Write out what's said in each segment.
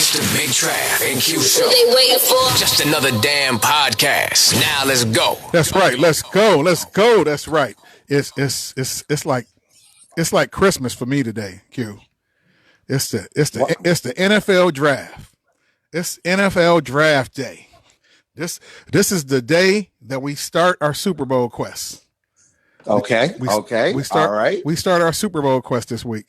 It's the Big Trav And Q Show. What they waiting for? Just another damn podcast. Now let's go. That's right. Let's go. Let's go. That's right. It's like Christmas for me today, Q. It's the NFL draft. It's NFL draft day. This is the day that we start our Super Bowl quest. Okay. We start, all right. We start our Super Bowl quest this week.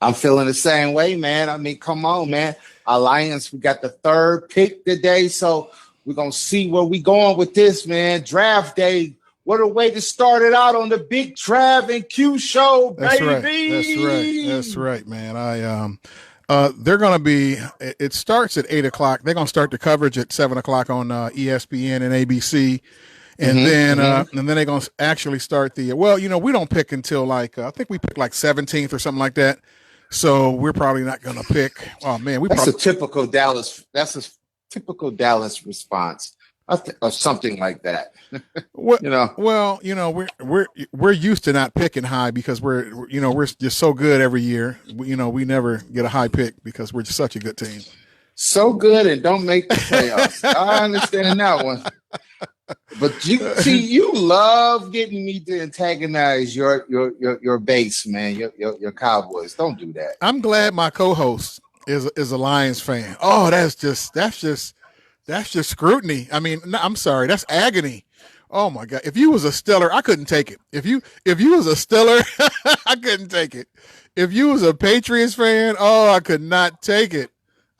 I'm feeling the same way, man. I mean, come on, man. Our Lions, we got the third pick today, so we're going to see where we going with this, man. Draft day. What a way to start it out on the Big Trav and Q Show, baby. That's right, man. They're going to be, it starts at 8 o'clock. They're going to start the coverage at 7 o'clock on ESPN and ABC. And then they're going to actually start the, we don't pick until I think we pick 17th or something like that. So we're probably not going to pick. Oh man, that's a typical Dallas. That's a typical Dallas response, or something like that. We're used to not picking high because we're just so good every year. We never get a high pick because we're just such a good team. So good and don't make the playoffs. I understand that one. But you love getting me to antagonize your base, man, your Cowboys. Don't do that. I'm glad my co-host is a Lions fan. Oh, that's just scrutiny. I mean, no, I'm sorry, that's agony. Oh my God! If you was a Steeler, I couldn't take it. If you was a Steeler, I couldn't take it. If you was a Patriots fan, oh, I could not take it.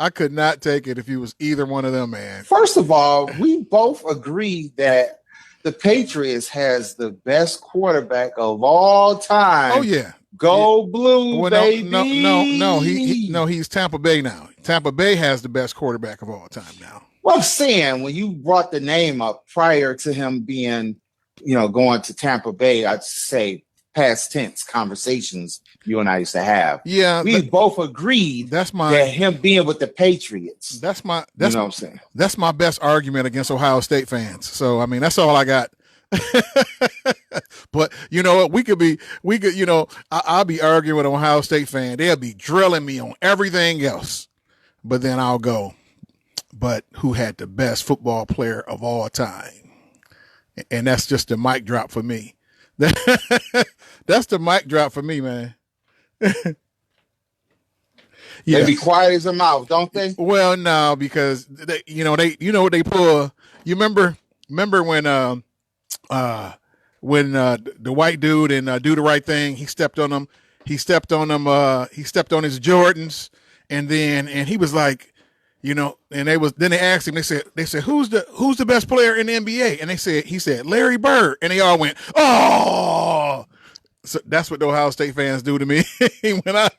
I could not take it if he was either one of them, man. First of all, we both agree that the Patriots has the best quarterback of all time. Oh yeah, go blue, baby. No, he's Tampa Bay now. Tampa Bay has the best quarterback of all time now. Well, I'm saying when you brought the name up prior to him being, going to Tampa Bay, I'd say past tense conversations you and I used to have. Yeah, we both agreed that him being with the Patriots. That's what I'm saying. That's my best argument against Ohio State fans. So I mean, that's all I got. But you know what? I'll be arguing with an Ohio State fan. They'll be drilling me on everything else, but then I'll go, but who had the best football player of all time? And that's just the mic drop for me. That's the mic drop for me, man. Yeah. They be quiet as a mouth, don't they? Well, no, because they what they pull. You remember when the white dude and Do the Right Thing, he stepped on him. He stepped on his Jordans, and he was like, and then they asked him, they said who's the best player in the NBA? And he said Larry Bird, and they all went, oh. So that's what the Ohio State fans do to me when I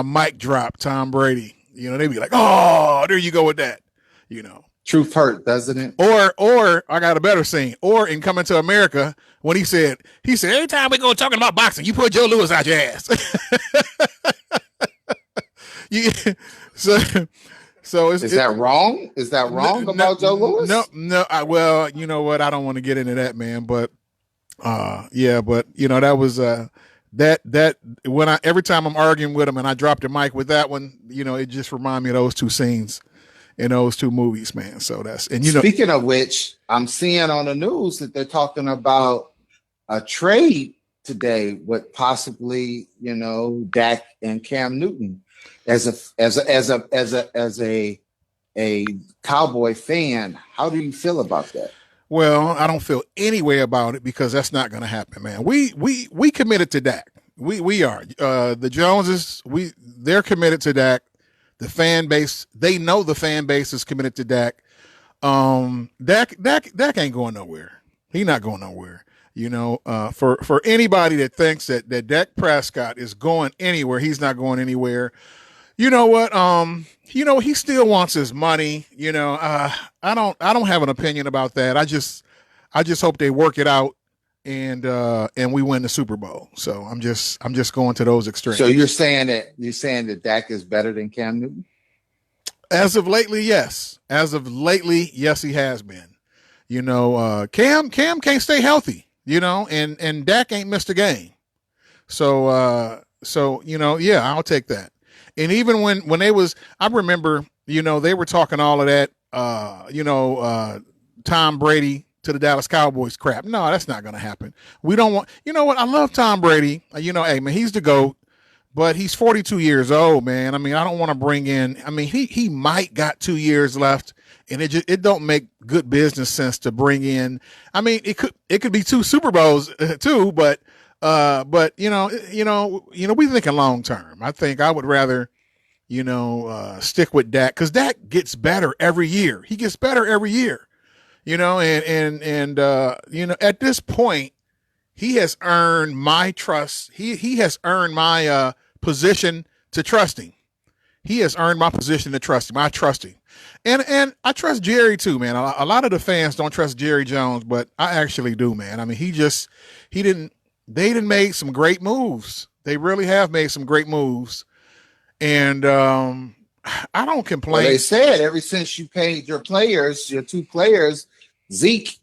mic drop Tom Brady. They be like, oh, there you go with that. Truth hurt, doesn't it? Or I got a better scene. Or in Coming to America, when he said every time we go talking about boxing, you put Joe Louis out your ass. So is that wrong? Is that wrong about Joe Louis? No. Well, you know what? I don't want to get into that, man. But that was that when every time I'm arguing with him and I drop the mic with that one, it just reminds me of those two scenes in those two movies, man. So speaking of which, I'm seeing on the news that they're talking about a trade today with possibly, Dak and Cam Newton. As a Cowboy fan, how do you feel about that? Well, I don't feel any way about it because that's not going to happen, man. We committed to Dak. We are the Joneses. They're committed to Dak. The fan base, they know the fan base is committed to Dak. Dak ain't going nowhere. He's not going nowhere. For anybody that thinks that Dak Prescott is going anywhere, he's not going anywhere. You know what? He still wants his money. I don't have an opinion about that. I just hope they work it out and we win the Super Bowl. So I'm just going to those extremes. So you're saying that Dak is better than Cam Newton? As of lately, yes. Yes, he has been. Cam can't stay healthy. And Dak ain't missed a game. So I'll take that. And even when they was, I remember, they were talking all of that, Tom Brady to the Dallas Cowboys crap. No, that's not going to happen. We don't want, you know what? I love Tom Brady. Hey man, he's the GOAT, but he's 42 years old, man. I mean, I don't want to bring in, he might got 2 years left, and it don't make good business sense to bring in. It could be 2 Super Bowls too, but we thinking long term. I think I would rather, stick with Dak, because Dak gets better every year. He gets better every year, at this point, he has earned my trust. He has earned my position to trust him. He has earned my position to trust him. I trust him. And I trust Jerry too, man. A lot of the fans don't trust Jerry Jones, but I actually do, man. They didn't make some great moves. They really have made some great moves. And I don't complain. Well, they said ever since you paid your 2 players, Zeke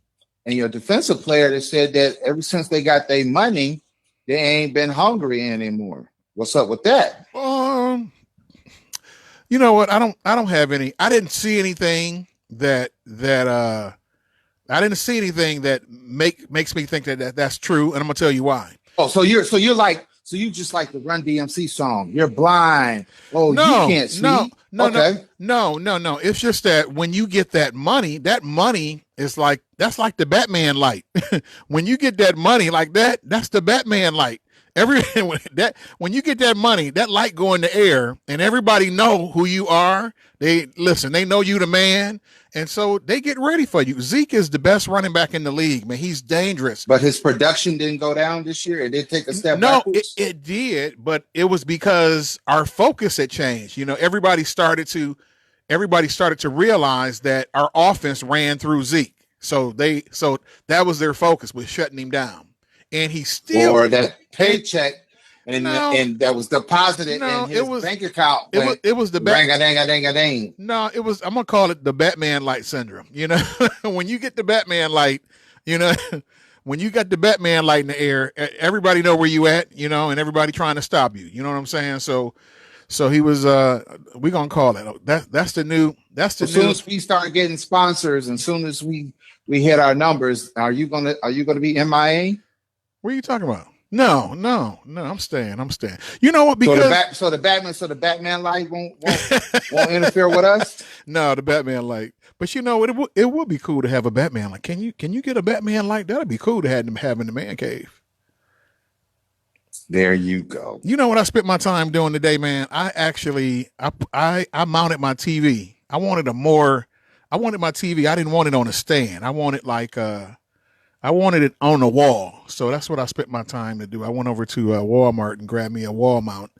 and your defensive player, they said that ever since they got their money, they ain't been hungry anymore. What's up with that? You know what? I don't have any. I didn't see anything that I didn't see anything that makes me think that's true, and I'm gonna tell you why. Oh, so you just like the Run DMC song. You're blind. Oh, no, you can't see. Okay. No. It's just that when you get that money is that's like the Batman light. When you get that money like that, that's the Batman light. When you get that money, that light go in the air, and everybody know who you are. They know you the man, and so they get ready for you. Zeke is the best running back in the league, man. He's dangerous. But his production didn't go down this year. It did take a step backwards. It did, but it was because our focus had changed. Everybody started to realize that our offense ran through Zeke. So that was their focus, was shutting him down. And he still, or that paycheck, and that was deposited in his bank account. It was the dang. No, it was. I'm gonna call it the Batman light syndrome. When you get the Batman light, when you got the Batman light in the air, everybody know where you at, and everybody trying to stop you. You know what I'm saying? So he was. We gonna call it. That's the new. As soon as we start getting sponsors, and soon as we hit our numbers, are you gonna be MIA? What are you talking about? No. I'm staying. You know what? Because so the Batman light won't interfere with us. No, the Batman light. But it would be cool to have a Batman light. Can you get a Batman light? That'd be cool to have in the man cave. There you go. You know what I spent my time doing today, man? I mounted my TV. I wanted my TV. I didn't want it on a stand. I wanted I wanted it on the wall. So that's what I spent my time to do. I went over to Walmart and grabbed me a wall mount,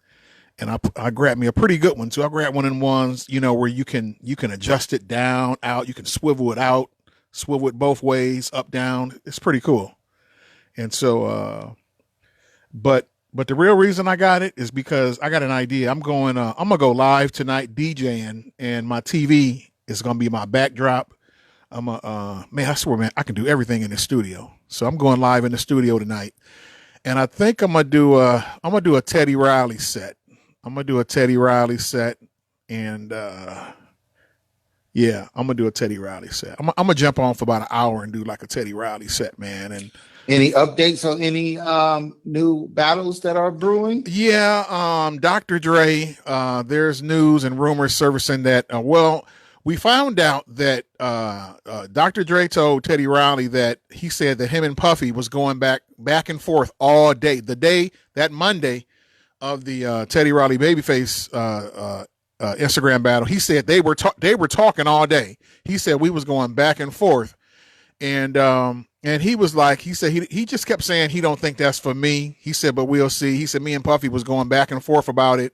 and I grabbed me a pretty good one too. I grabbed one of them ones, where you can adjust it down, out. You can swivel it both ways, up, down. It's pretty cool. And so, but the real reason I got it is because I got an idea. I'm gonna go live tonight DJing, and my TV is gonna be my backdrop. I swear, man, I can do everything in the studio. So I'm going live in the studio tonight, and I think I'm gonna do a Teddy Riley set. And yeah, I'm gonna do a Teddy Riley set. I'm gonna jump on for about an hour and do like a Teddy Riley set, man. And any updates on any new battles that are brewing? Yeah, Dr. Dre. There's news and rumors surfacing that. We found out that Dr. Dre told Teddy Riley that he said that him and Puffy was going back and forth all day. That Monday of the Teddy Riley Babyface Instagram battle, he said they were talking all day. He said we was going back and forth, and he was like, he said he just kept saying he don't think that's for me. He said, but we'll see. He said me and Puffy was going back and forth about it,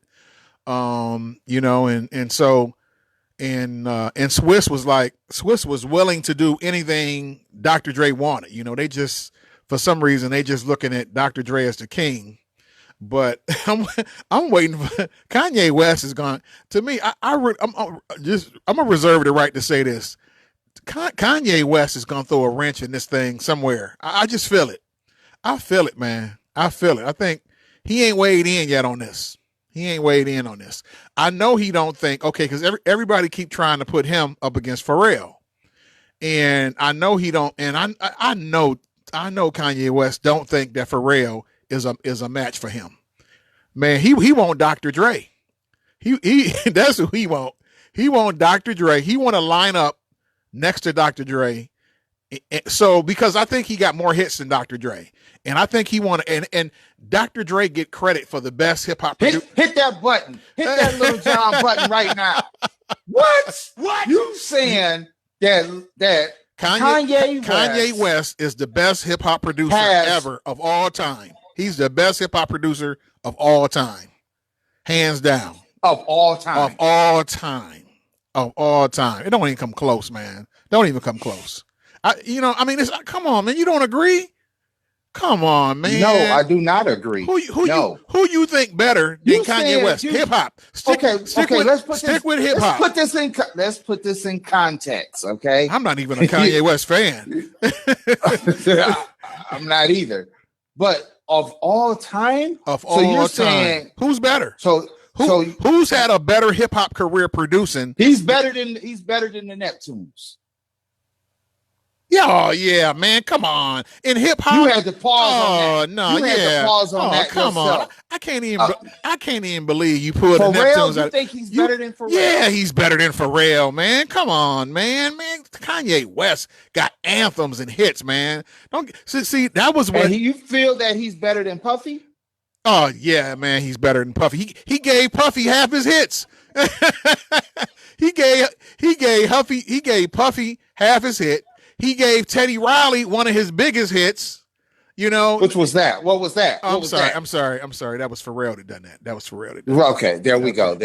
And Swiss was willing to do anything Dr. Dre wanted. They just, for some reason, they just looking at Dr. Dre as the king. But I'm waiting for Kanye West is gone. To me, I'm gonna reserve the right to say this. Kanye West is gonna throw a wrench in this thing somewhere. I just feel it. I feel it, man. I feel it. I think he ain't weighed in yet on this. He ain't weighed in on this. I know he don't think, okay, because everybody keep trying to put him up against Pharrell. And I know he don't, and I know Kanye West don't think that Pharrell is a match for him. Man, he want Dr. Dre. He that's who he want. He want Dr. Dre. He want to line up next to Dr. Dre. So because I think he got more hits than Dr. Dre, and I think he want to, and Dr. Dre get credit for the best hip hop. Hit that button. Hit that little John button right now. What? You saying that Kanye West is the best hip hop producer ever of all time? He's the best hip hop producer of all time, hands down. Of all time. It don't even come close, man. Don't even come close. Come on, man. You don't agree? Come on, man. No, I do not agree. Who you think better than Kanye West? Hip hop. Stick with hip hop. Let's put this in context, okay? I'm not even a Kanye West fan. I'm not either. But of all time, saying, who's better? So who's had a better hip hop career producing? He's better than the Neptunes. Yeah, yeah, man. Come on. In hip hop, you had to pause on that. No, you had to pause on that. Come yourself. on. I can't even believe you pulled the Pharrell. Neptunes. You think he's better than Pharrell? Yeah, he's better than Pharrell, man. Come on, man. Kanye West got anthems and hits, man. Don't see that was what you feel that he's better than Puffy. Oh yeah, man, he's better than Puffy. He gave Puffy half his hits. he gave Puffy half his hit. He gave Teddy Riley one of his biggest hits. You know, which was that? What was that? I'm sorry. That was Pharrell that done that. Okay, there we go.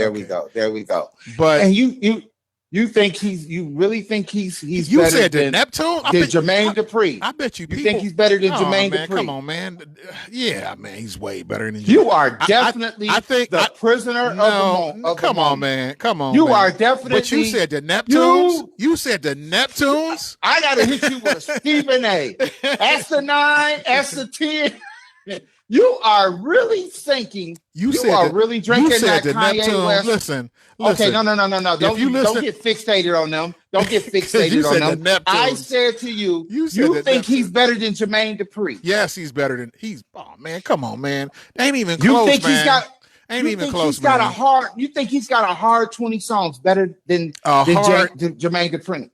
But and you really think he's you better said than Neptune? Than Jermaine Dupri? I bet you think he's better than Jermaine man, Dupri? Come on, man. Yeah, man, he's way better than you are. Definitely, I think the prisoner of the moment. Come on, man. Come on. You are definitely. But you said the Neptunes. You said the Neptunes. I gotta hit you with a Stephen A. That's the 9. That's the 10. You are really thinking you are really drinking that Kanye West. Listen. Okay, no. Don't get fixated on them. Don't get fixated on them. I said to you, you think he's better than Jermaine Dupri. Yes, he's better than oh man, come on, man. They ain't even close, man. You think he's got a hard 20 songs better than Jermaine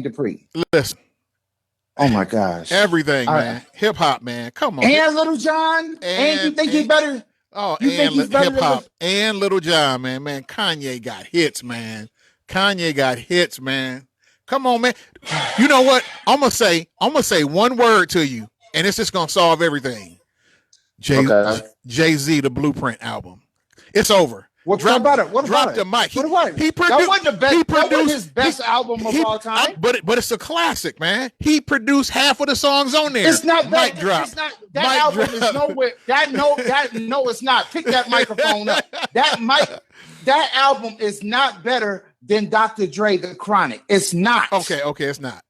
Dupri. Listen. Oh my gosh. Everything, man. Hip hop, man. Come on. And Little John. And you think he's better? Oh, you think he's better hip hop and Little John, man. Man, Kanye got hits, man. Come on, man. You know what? I'm gonna say one word to you, and it's just gonna solve everything. Jay-Z, the Blueprint album. It's over. What about it? Drop the mic. That wasn't the best. That wasn't his best album of all time. But it's a classic, man. He produced half of the songs on there. It's not that. Mic drop. It's not, that mic album drop. Is nowhere. No, it's not. Pick that microphone up. That album is not better than Dr. Dre, The Chronic. It's not. Okay. It's not.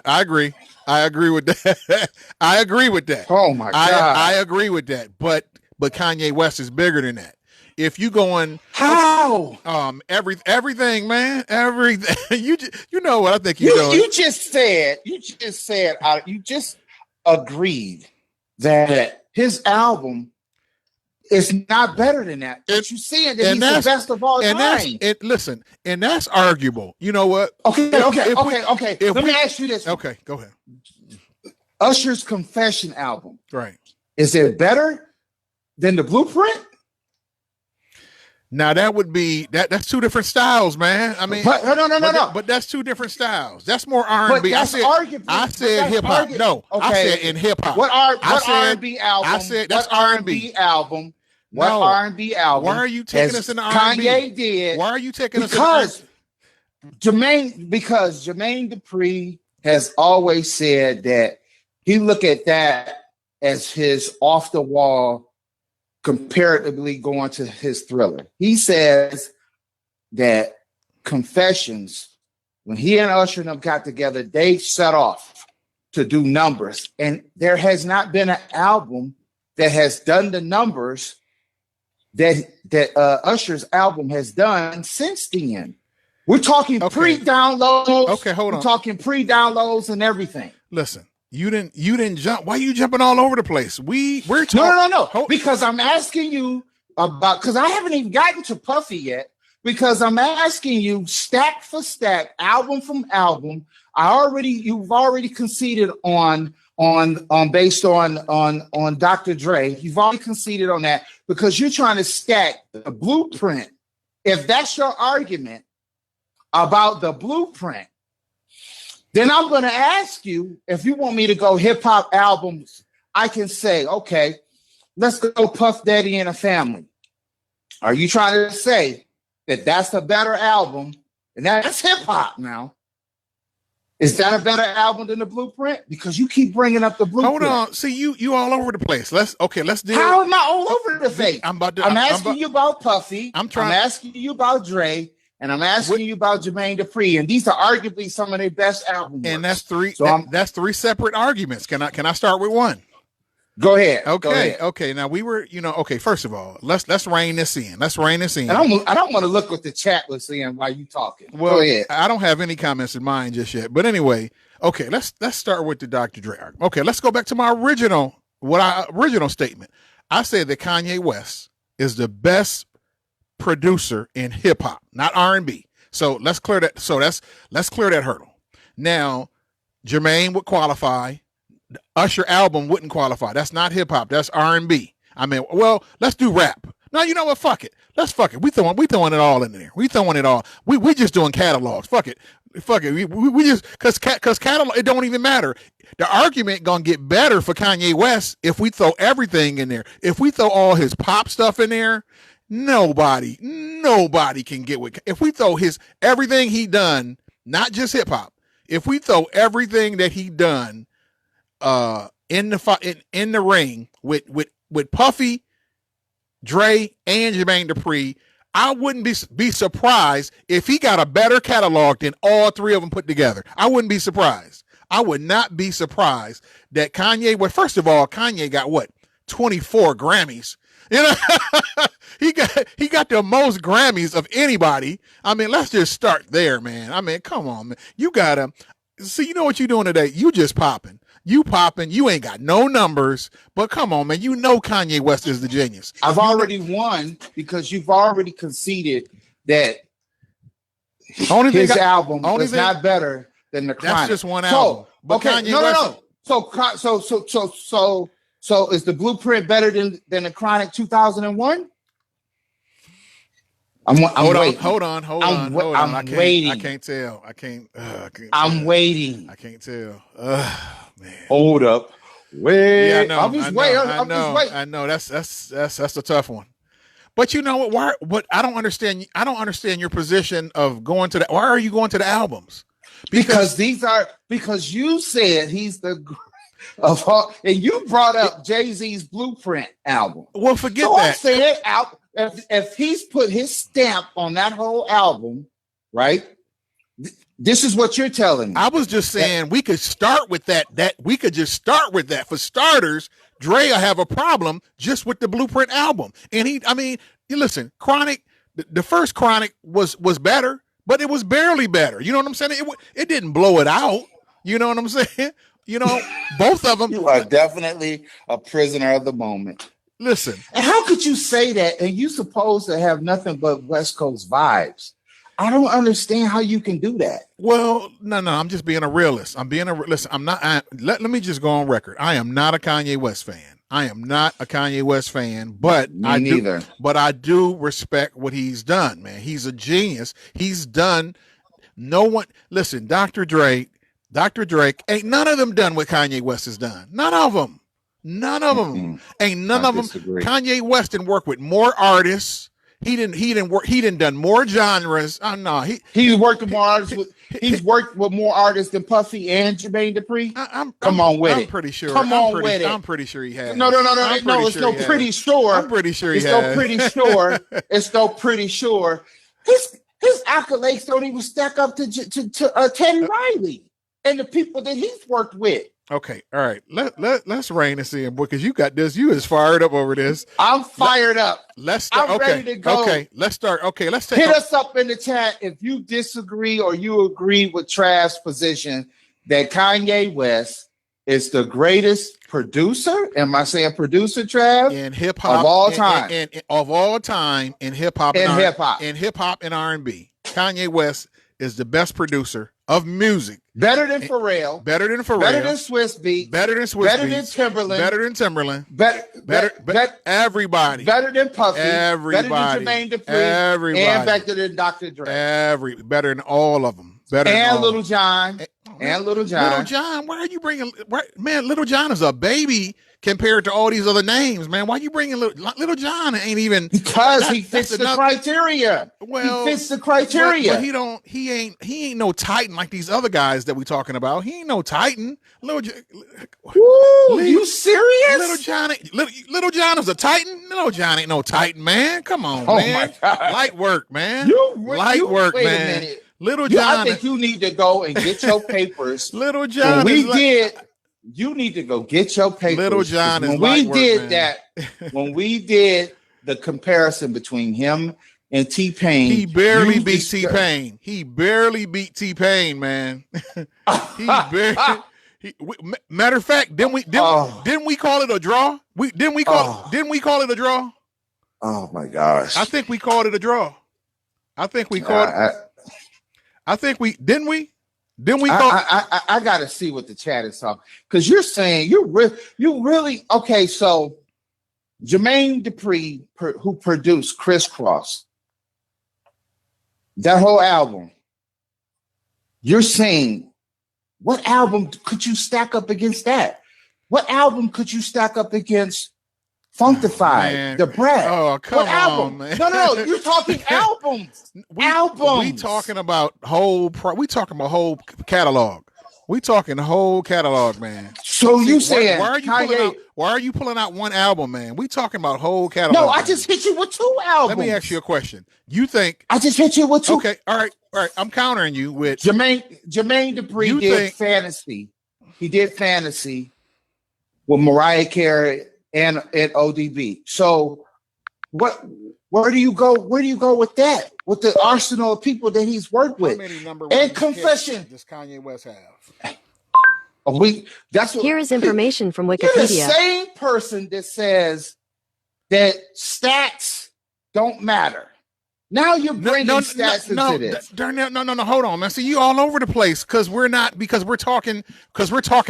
I agree with that. Oh my God. I agree with that. But Kanye West is bigger than that. If you going how everything, man, everything. You know what I think you're doing. You just agreed that his album is not better than that. But you saying that he's the best of all time. Listen, and that's arguable. You know what? Okay. Let me ask you this. Okay, go ahead. Usher's Confession album. Right. Is it better than the Blueprint? Now that would be that's two different styles, man. I mean, no. But that's two different styles. That's more R&B. I said hip hop. No, okay. I said in hip hop. What R&B album? I said that's R&B album. What R&B album? Why are you taking us in the R&B? Kanye did. Why are you taking us? Because Jermaine Dupri has always said that he look at that as his off the wall. Comparatively going to his Thriller. He says that Confessions, when he and Usher and them got together, they set off to do numbers. And there has not been an album that has done the numbers that Usher's album has done since then. We're talking pre-downloads. Okay, hold on. We're talking pre-downloads and everything. Listen, you didn't jump. Why are you jumping all over the place? We're talking. No. Because I'm asking you about, because I haven't even gotten to Puffy yet. Because I'm asking you stack for stack, album from album. You've already conceded on based on Dr. Dre. You've already conceded on that because you're trying to stack the blueprint. If that's your argument about the blueprint, then I'm going to ask you, if you want me to go hip hop albums, I can say, okay, let's go Puff Daddy and a Family. Are you trying to say that that's a better album? And that's hip hop now. Is that a better album than the Blueprint? Because you keep bringing up the Blueprint. Hold on. See, you all over the place. Let's deal. How am I all over the place? I'm asking you about Puffy. I'm asking you about Dre. And I'm asking you about Jermaine Dupri. And these are arguably some of their best albums. And that's three. So that's three separate arguments. Can I start with one? Go ahead. Okay. Now we were, first of all, let's rein this in. And I don't want to look what the chat was saying while you talking. Well, go ahead. I don't have any comments in mind just yet. But anyway, okay, let's start with the Dr. Dre argument. Okay, let's go back to my original statement. I said that Kanye West is the best producer in hip hop, not R&B. So let's clear that. Let's clear that hurdle. Now, Jermaine would qualify. The Usher album wouldn't qualify. That's not hip hop. That's R&B. I mean, well, let's do rap. No, you know what? Fuck it. We throwing it all in there. We throwing it all. We just doing catalogs. Fuck it. We just cause catalog. It don't even matter. The argument gonna get better for Kanye West if we throw everything in there. If we throw all his pop stuff in there, nobody can get with. If we throw everything he done, not just hip hop. If we throw everything that he done in the ring with Puffy, Dre, and Jermaine Dupri, I wouldn't be surprised if he got a better catalog than all three of them put together. I wouldn't be surprised. I would not be surprised that Kanye. Well, first of all, Kanye got 24 Grammys. You know, he got the most Grammys of anybody. I mean, let's just start there, man. I mean, come on, man. You gotta see. You know what you're doing today? You just popping. You ain't got no numbers, but come on, man. You know Kanye West is the genius. I've already won because you've already conceded that his album is not better than the Chronic. That's just one album. No. So is the Blueprint better than the Chronic 2001? Hold on. I'm waiting. I can't tell. I'm waiting. I can't tell. Man. Hold up. Wait. Yeah, I know. I'm just waiting. I know. That's a tough one. But you know what? What I don't understand. I don't understand your position of going to why are you going to the albums? Because you said he's the of all, and you brought up Jay-Z's Blueprint album. Well, forget that. I'm saying if he's put his stamp on that whole album, right? This is what you're telling me. I was just saying we could start with that. We could just start with that. For starters, Dre will have a problem just with the Blueprint album. And listen, Chronic, the first Chronic was better, but it was barely better. You know what I'm saying? It didn't blow it out. You know what I'm saying? You know, both of them. You are definitely a prisoner of the moment. Listen. And how could you say that? And you supposed to have nothing but West Coast vibes. I don't understand how you can do that. Well, no, I'm just being a realist. Listen, I'm not. Let me just go on record. I am not a Kanye West fan. But I do respect what he's done, man. He's a genius. He's done. Listen, Dr. Drake, ain't none of them done what Kanye West has done. None of them. Ain't none of them. Kanye West didn't work with more artists. He didn't done more genres. Oh no, he's worked with more artists. He's worked with more artists than Puffy and Jermaine Dupri. I'm pretty sure. I'm pretty sure he has. No. It's no pretty sure. I'm pretty sure he has. It's no pretty sure. His accolades don't even stack up to Teddy Riley and the people that he's worked with. Okay, all right. Let's rein this in, boy, because you got this. You is fired up over this. I'm fired up. Let's start. I'm Okay, ready to go. okay. Let's start. Okay, let's take. Hit us up in the chat if you disagree or you agree with Trav's position that Kanye West is the greatest producer. Am I saying producer, Trav? In hip hop of all time, of all time in hip hop, in hip hop, and R&B, Kanye West is the best producer of music. Better than Pharrell. Better than Swiss Beats. Better than Timberland. Better everybody. Better than Puffy. Everybody. Better than Jermaine Dupri. Everybody. And better than Dr. Dre. Better than all of them. Better and than all Little John. Little John, why are you bringing? Man, Little John is a baby compared to all these other names, man. Why are you bringing Little John? Ain't even because he fits the criteria. Well, he fits the criteria. But he ain't no Titan like these other guys that we talking about. He ain't no Titan. You serious? Little John is a Titan. Little John ain't no Titan, man. Come on, man. My God. Light work, man. Light work, man. Wait a minute. Little John. I think you need to go and get your papers. Little John. You need to go get your papers. Little John is when we did the comparison between him and T-Pain, he barely beat T-Pain. He barely beat T-Pain, man. Matter of fact, didn't we call it a draw? Didn't we call it a draw? Oh my gosh! I think we called it a draw. I think we called. Didn't we? I got to see what the chat is talking, because you're saying you really okay. So Jermaine Dupri, who produced Crisscross, that whole album, you're saying what album could you stack up against that? What album could you stack up against Funkified, The Brat? Oh, come on, man. No, you're talking albums. We talking about whole catalog. We talking whole catalog, man. So you saying why are you pulling out one album, man? We talking about whole catalog. No, I just hit you with two albums. Let me ask you a question. You think I just hit you with two? Okay, all right. I'm countering you with Jermaine Dupri did Fantasy. He did Fantasy with Mariah Carey and ODB. So where do you go with that? With the arsenal of people that he's worked with? And Confession. Does Kanye West have? Here is information from Wikipedia. You're the same person that says that stats don't matter. Now you're bringing stats into this. No, hold on, man. See, you all over the place because we're talking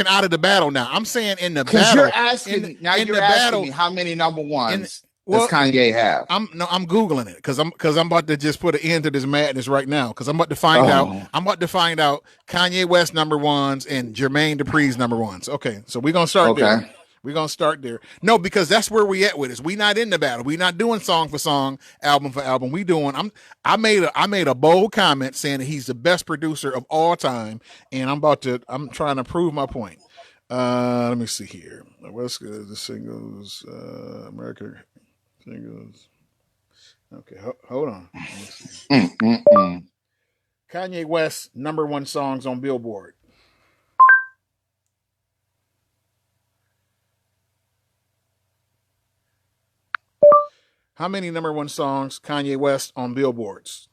out of the battle now. I'm saying in the battle. You're asking me how many number ones does Kanye have? I'm Googling it because I'm about to just put an end to this madness right now because I'm about to find out. I'm about to find out Kanye West number ones and Jermaine Dupri's number ones. Okay, so we're gonna start there. We're gonna start there. No, because that's where we at with this. We not in the battle. We not doing song for song, album for album. We doing. I made a bold comment saying that he's the best producer of all time, and I'm trying to prove my point. Let me see here. What's good? The singles, American singles. Okay, hold on. Kanye West number one songs on Billboard. How many number one songs Kanye West on billboards?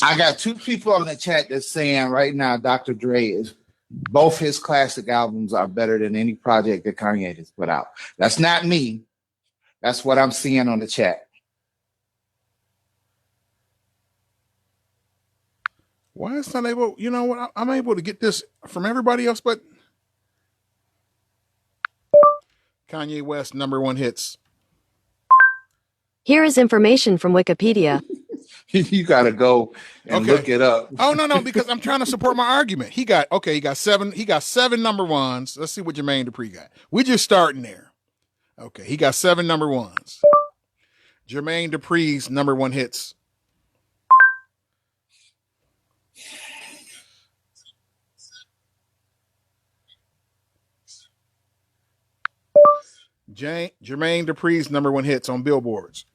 I got two people on the chat that's saying right now Dr. Dre is both his classic albums are better than any project that Kanye has put out. That's not me. That's what I'm seeing on the chat. Why is not able? You know what? I'm able to get this from everybody else, but Kanye West number one hits. Here is information from Wikipedia. You got to go and look it up. Oh no, because I'm trying to support my argument. He got seven number ones. Let's see what Jermaine Dupri got. We're just starting there. Okay, he got 7 number ones. Jermaine Dupri's number one hits. Jermaine Dupri's #1 hits on billboards.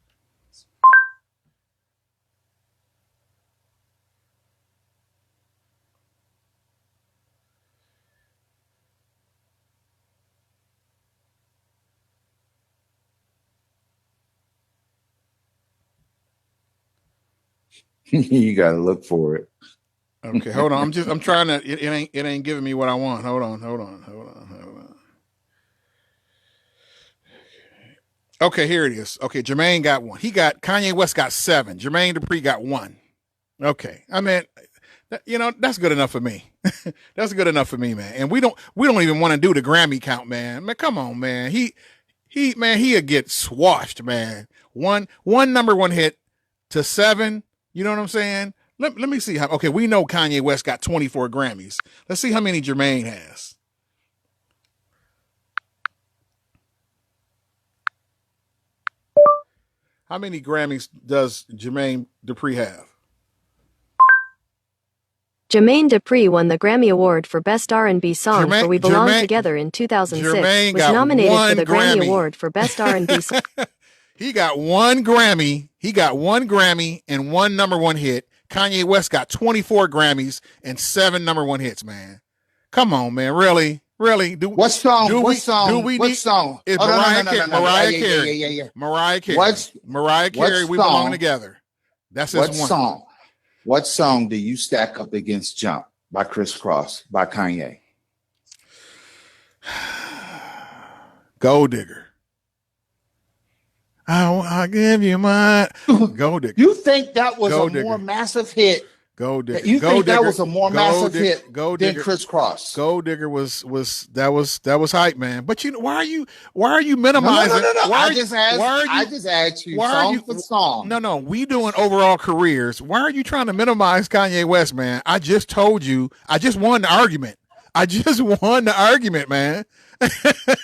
You gotta look for it. Okay, hold on. I'm trying to. It ain't giving me what I want. Hold on. Okay, here it is. Okay, Jermaine got 1. Kanye West got 7. Jermaine Dupri got 1. Okay, I mean, that's good enough for me. That's good enough for me, man. And we don't even want to do the Grammy count, man. Man, come on, man. He'll get swashed, man. One #1 hit to 7. You know what I'm saying? Let me see how. Okay, we know Kanye West got 24 Grammys. Let's see how many Jermaine has. How many Grammys does Jermaine Dupri have? Jermaine Dupri won the Grammy Award for Best R&B Song for We Belong Together in 2006. Jermaine was got nominated one for the Grammy Grammy. Award for Best R&B Song. He got 1 Grammy. He got 1 Grammy and 1 #1 hit. Kanye West got 24 Grammys and 7 #1 hits, man. Come on, man. Really? What song? What song? It's Mariah Carey. Yeah. Mariah Carey. Mariah Carey, We Belong Together. That's his what one. Song? What song do you stack up against Jump by Criss Cross by Kanye? Gold Digger. I'll give you my Gold Digger. You think that was Gold a Digger. more massive hit? Gold Digger. You Gold think that Digger. was a more massive hit than Criss Cross? Gold Digger was hype, man. But why are you minimizing? No. I just asked you song for song. No. We doing overall careers. Why are you trying to minimize Kanye West, man? I just told you. I just won the argument. Man.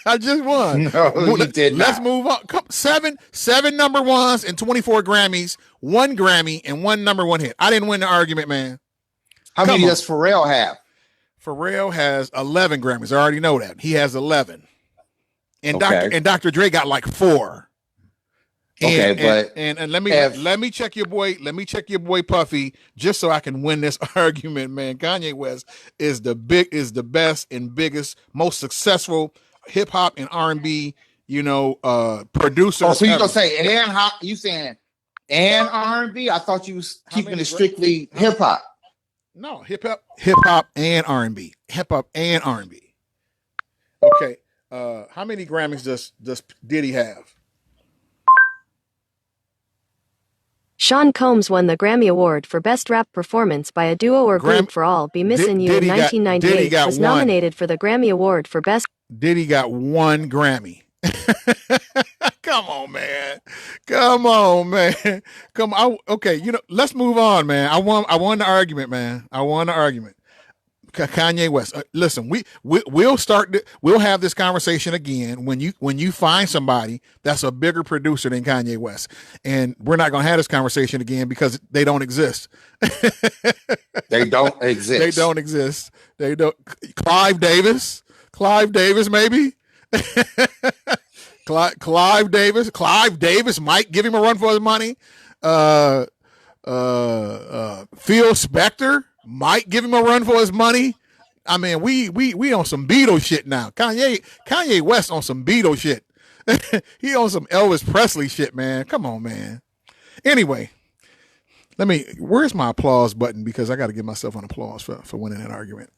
I just won. No, you did not. Let's move on. Seven #1s and 24 Grammys, 1 Grammy and 1 #1 hit. I didn't win the argument, man. How many does Pharrell have? Pharrell has 11 Grammys. I already know that. He has 11. And Okay. Dr. Dre got like 4. And let me check your boy. Let me check your boy Puffy, just so I can win this argument, man. Kanye West is the best and biggest, most successful hip hop and R&B, producer. Oh, so you gonna say you saying and R&B? I thought you was keeping it strictly hip hop. No, hip hop and R&B. Hip hop and R&B. Okay. How many Grammys does Diddy have? Sean Combs won the Grammy Award for Best Rap Performance by a Duo or Group for I'll Be Missing You in 1998. Was nominated for the Grammy Award for Best. Diddy got 1 Grammy. Come on, man. Come on. Okay, let's move on, man. I won the argument, man. Kanye West. Listen, we'll have this conversation again when you find somebody that's a bigger producer than Kanye West, and we're not going to have this conversation again because they don't exist. They don't exist. They don't. Clive Davis, maybe. Clive Davis might give him a run for his money. Phil Spector might give him a run for his money. I mean, we on some Beatles shit now. Kanye West on some Beatles shit. He on some Elvis Presley shit, man. Come on, man. Anyway, where's my applause button? Because I got to give myself an applause for winning that argument.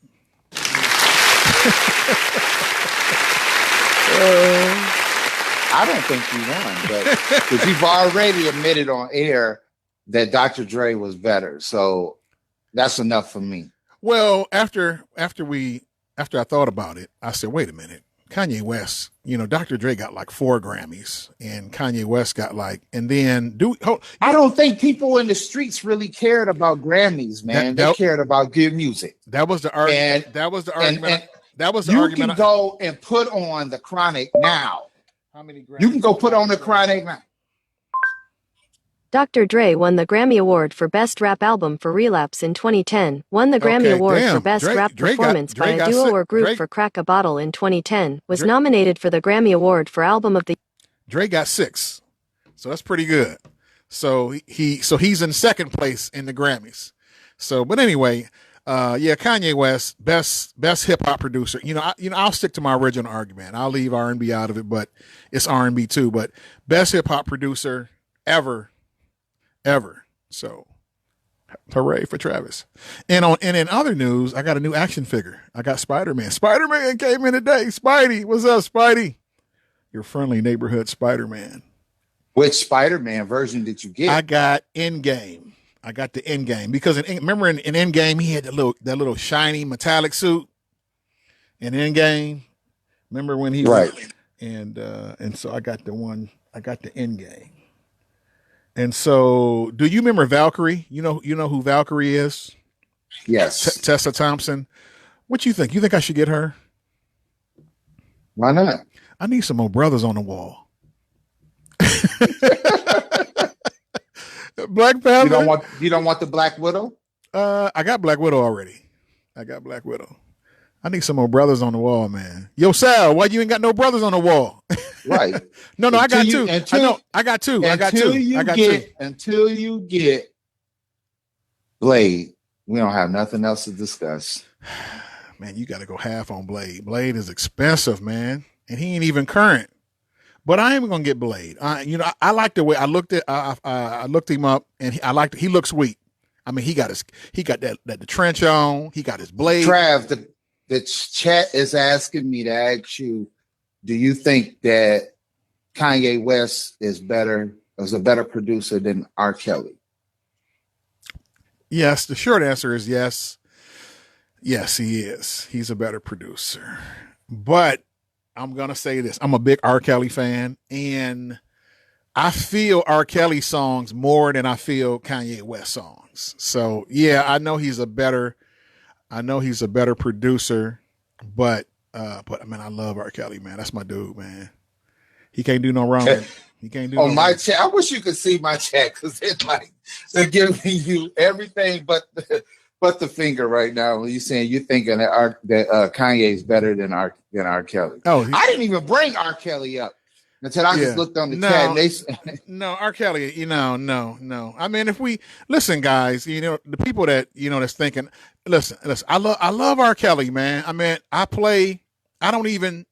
I don't think you won, but because you've already admitted on air that Dr. Dre was better, so that's enough for me. Well, after I thought about it, I said, wait a minute, Kanye West, Dr. Dre got like 4 Grammys, and Kanye West got I don't think people in the streets really cared about Grammys, man. They cared about good music. That was the argument. That was the argument. You can go and put on the Chronic now. How many Grammys? You can go put on the Chronic now. Dr. Dre won the Grammy Award for Best Rap Album for Relapse in 2010, won the Grammy Award for Best Rap Performance by a duo or group for Crack a Bottle in 2010, was nominated for the Grammy Award for Album of the Dre got 6. So that's pretty good. So he's in second place in the Grammys. So, but anyway, Kanye West, best hip hop producer. I'll stick to my original argument. I'll leave R&B out of it, but it's R&B too. But best hip hop producer ever. So, hooray for Travis. And in other news, I got a new action figure. I got Spider-Man. Spider-Man came in today. Spidey, what's up, Spidey? Your friendly neighborhood Spider-Man. Which Spider-Man version did you get? I got Endgame. I got the Endgame because remember in Endgame he had that little shiny metallic suit. In Endgame, remember when he right? And so I got the one. I got the Endgame. And so, do you remember Valkyrie? You know who Valkyrie is? Yes. Tessa Thompson. What you think? You think I should get her? Why not? I need some more brothers on the wall. Black Panther. You don't want the Black Widow? I got Black Widow already. I need some more brothers on the wall, man. Yo, Sal, why you ain't got no brothers on the wall? Right. No, I got two. I got two. Until you get Blade, we don't have nothing else to discuss. Man, you got to go half on Blade. Blade is expensive, man, and he ain't even current. But I am gonna get Blade. I like the way I looked at. I looked him up, and he looks sweet. I mean, he got the trench on. He got his blade. Trav, the chat is asking me to ask you, do you think that Kanye West is a better producer than R. Kelly? Yes, the short answer is yes. Yes, he is. He's a better producer. But I'm going to say this. I'm a big R. Kelly fan, and I feel R. Kelly songs more than I feel Kanye West songs. So, yeah, I know he's a better producer, but I mean, I love R. Kelly, man. That's my dude, man. He can't do no wrong. He can't do no my wrong. chat. I wish you could see my chat because they're giving you everything but the finger right now. You're saying you're thinking that Kanye is better than R. Kelly. Oh, I didn't even bring R. Kelly up until I just looked on the chat. And no, R. Kelly. No. I mean, if we listen, guys, the people that that's thinking, listen. I love R. Kelly, man. I mean, I don't even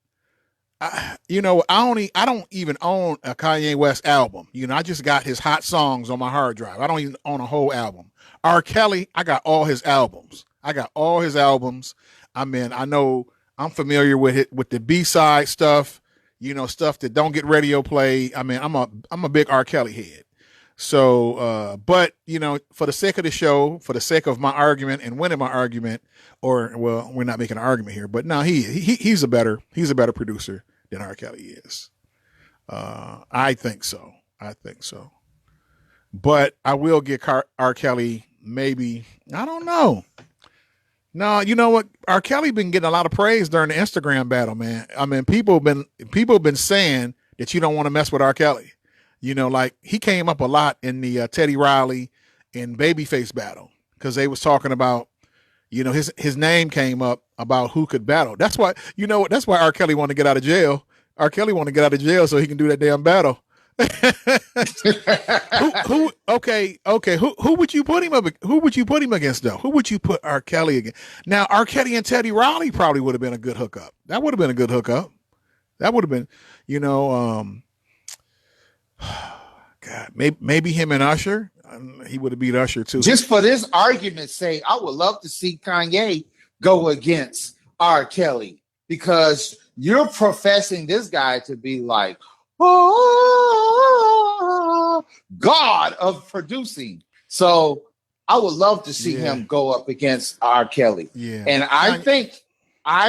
own a Kanye West album. I just got his hot songs on my hard drive. I don't even own a whole album. R. Kelly, I got all his albums. I mean, I know I'm familiar with it, with the B-side stuff, stuff that don't get radio play. I mean, I'm a big R. Kelly head. So, but for the sake of the show, for the sake of my argument and winning my argument, we're not making an argument here, but no, he's a better producer than R. Kelly is. I think so. But I will get R. Kelly maybe. I don't know. No, you know what? R. Kelly been getting a lot of praise during the Instagram battle, man. I mean, people have been saying that you don't want to mess with R. Kelly. Like he came up a lot in the Teddy Riley and Babyface battle because they was talking about, his name came up about who could battle. That's why, that's why R. Kelly wanted to get out of jail. R. Kelly wanted to get out of jail so he can do that damn battle. Who would you put him up? Who would you put him against though? Who would you put R. Kelly against? Now, R. Kelly and Teddy Riley probably would have been a good hookup. That would have been a good hookup. That would have been, God, maybe him and Usher. He would have beat Usher too. just for this argument's sake, I would love to see Kanye go against R. Kelly because you're professing this guy to be like, God of producing. So I would love to see him go up against R. Kelly. Yeah. And I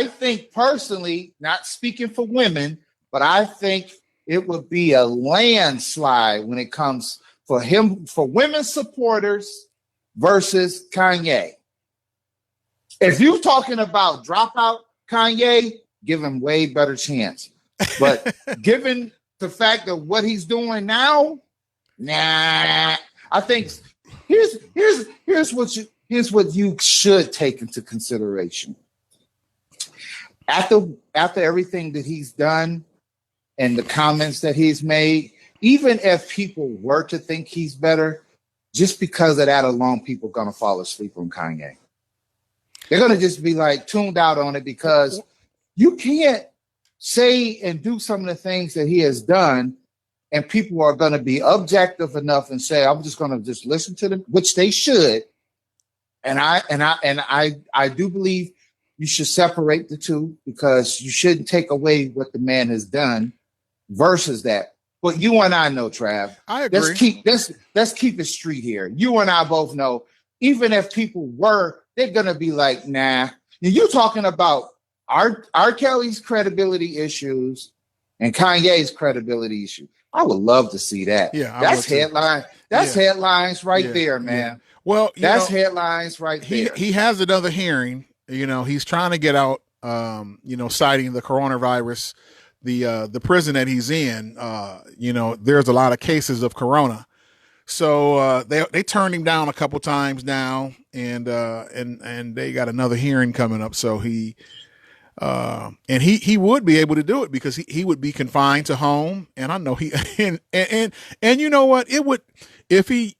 think personally, not speaking for women, but I think it would be a landslide when it comes for women supporters versus Kanye. If you're talking about dropout Kanye, give him way better chance. But given the fact of what he's doing now, Nah, I think here's what you should take into consideration. After everything that he's done and the comments that he's made, even if people were to think he's better, just because of that alone, people are gonna fall asleep on Kanye. They're gonna just be like tuned out on it because you can't say and do some of the things that he has done, and people are gonna be objective enough and say, I'm just gonna just listen to them, which they should. And I do believe you should separate the two because you shouldn't take away what the man has done versus that. But you and I know, Trav. I agree. Let's keep it street here. You and I both know, even if people were, they're gonna be like, nah. You're talking about R. Kelly's credibility issues and Kanye's credibility issues. I would love to see that. Yeah, that's headline. That's headlines right there, man. Yeah. Well, that's headlines right there. He has another hearing. He's trying to get out. Citing the coronavirus, the prison that he's in. There's a lot of cases of corona, so they turned him down a couple times now, and they got another hearing coming up. So he would be able to do it because he would be confined to home, and I know he and you know what, it would if he.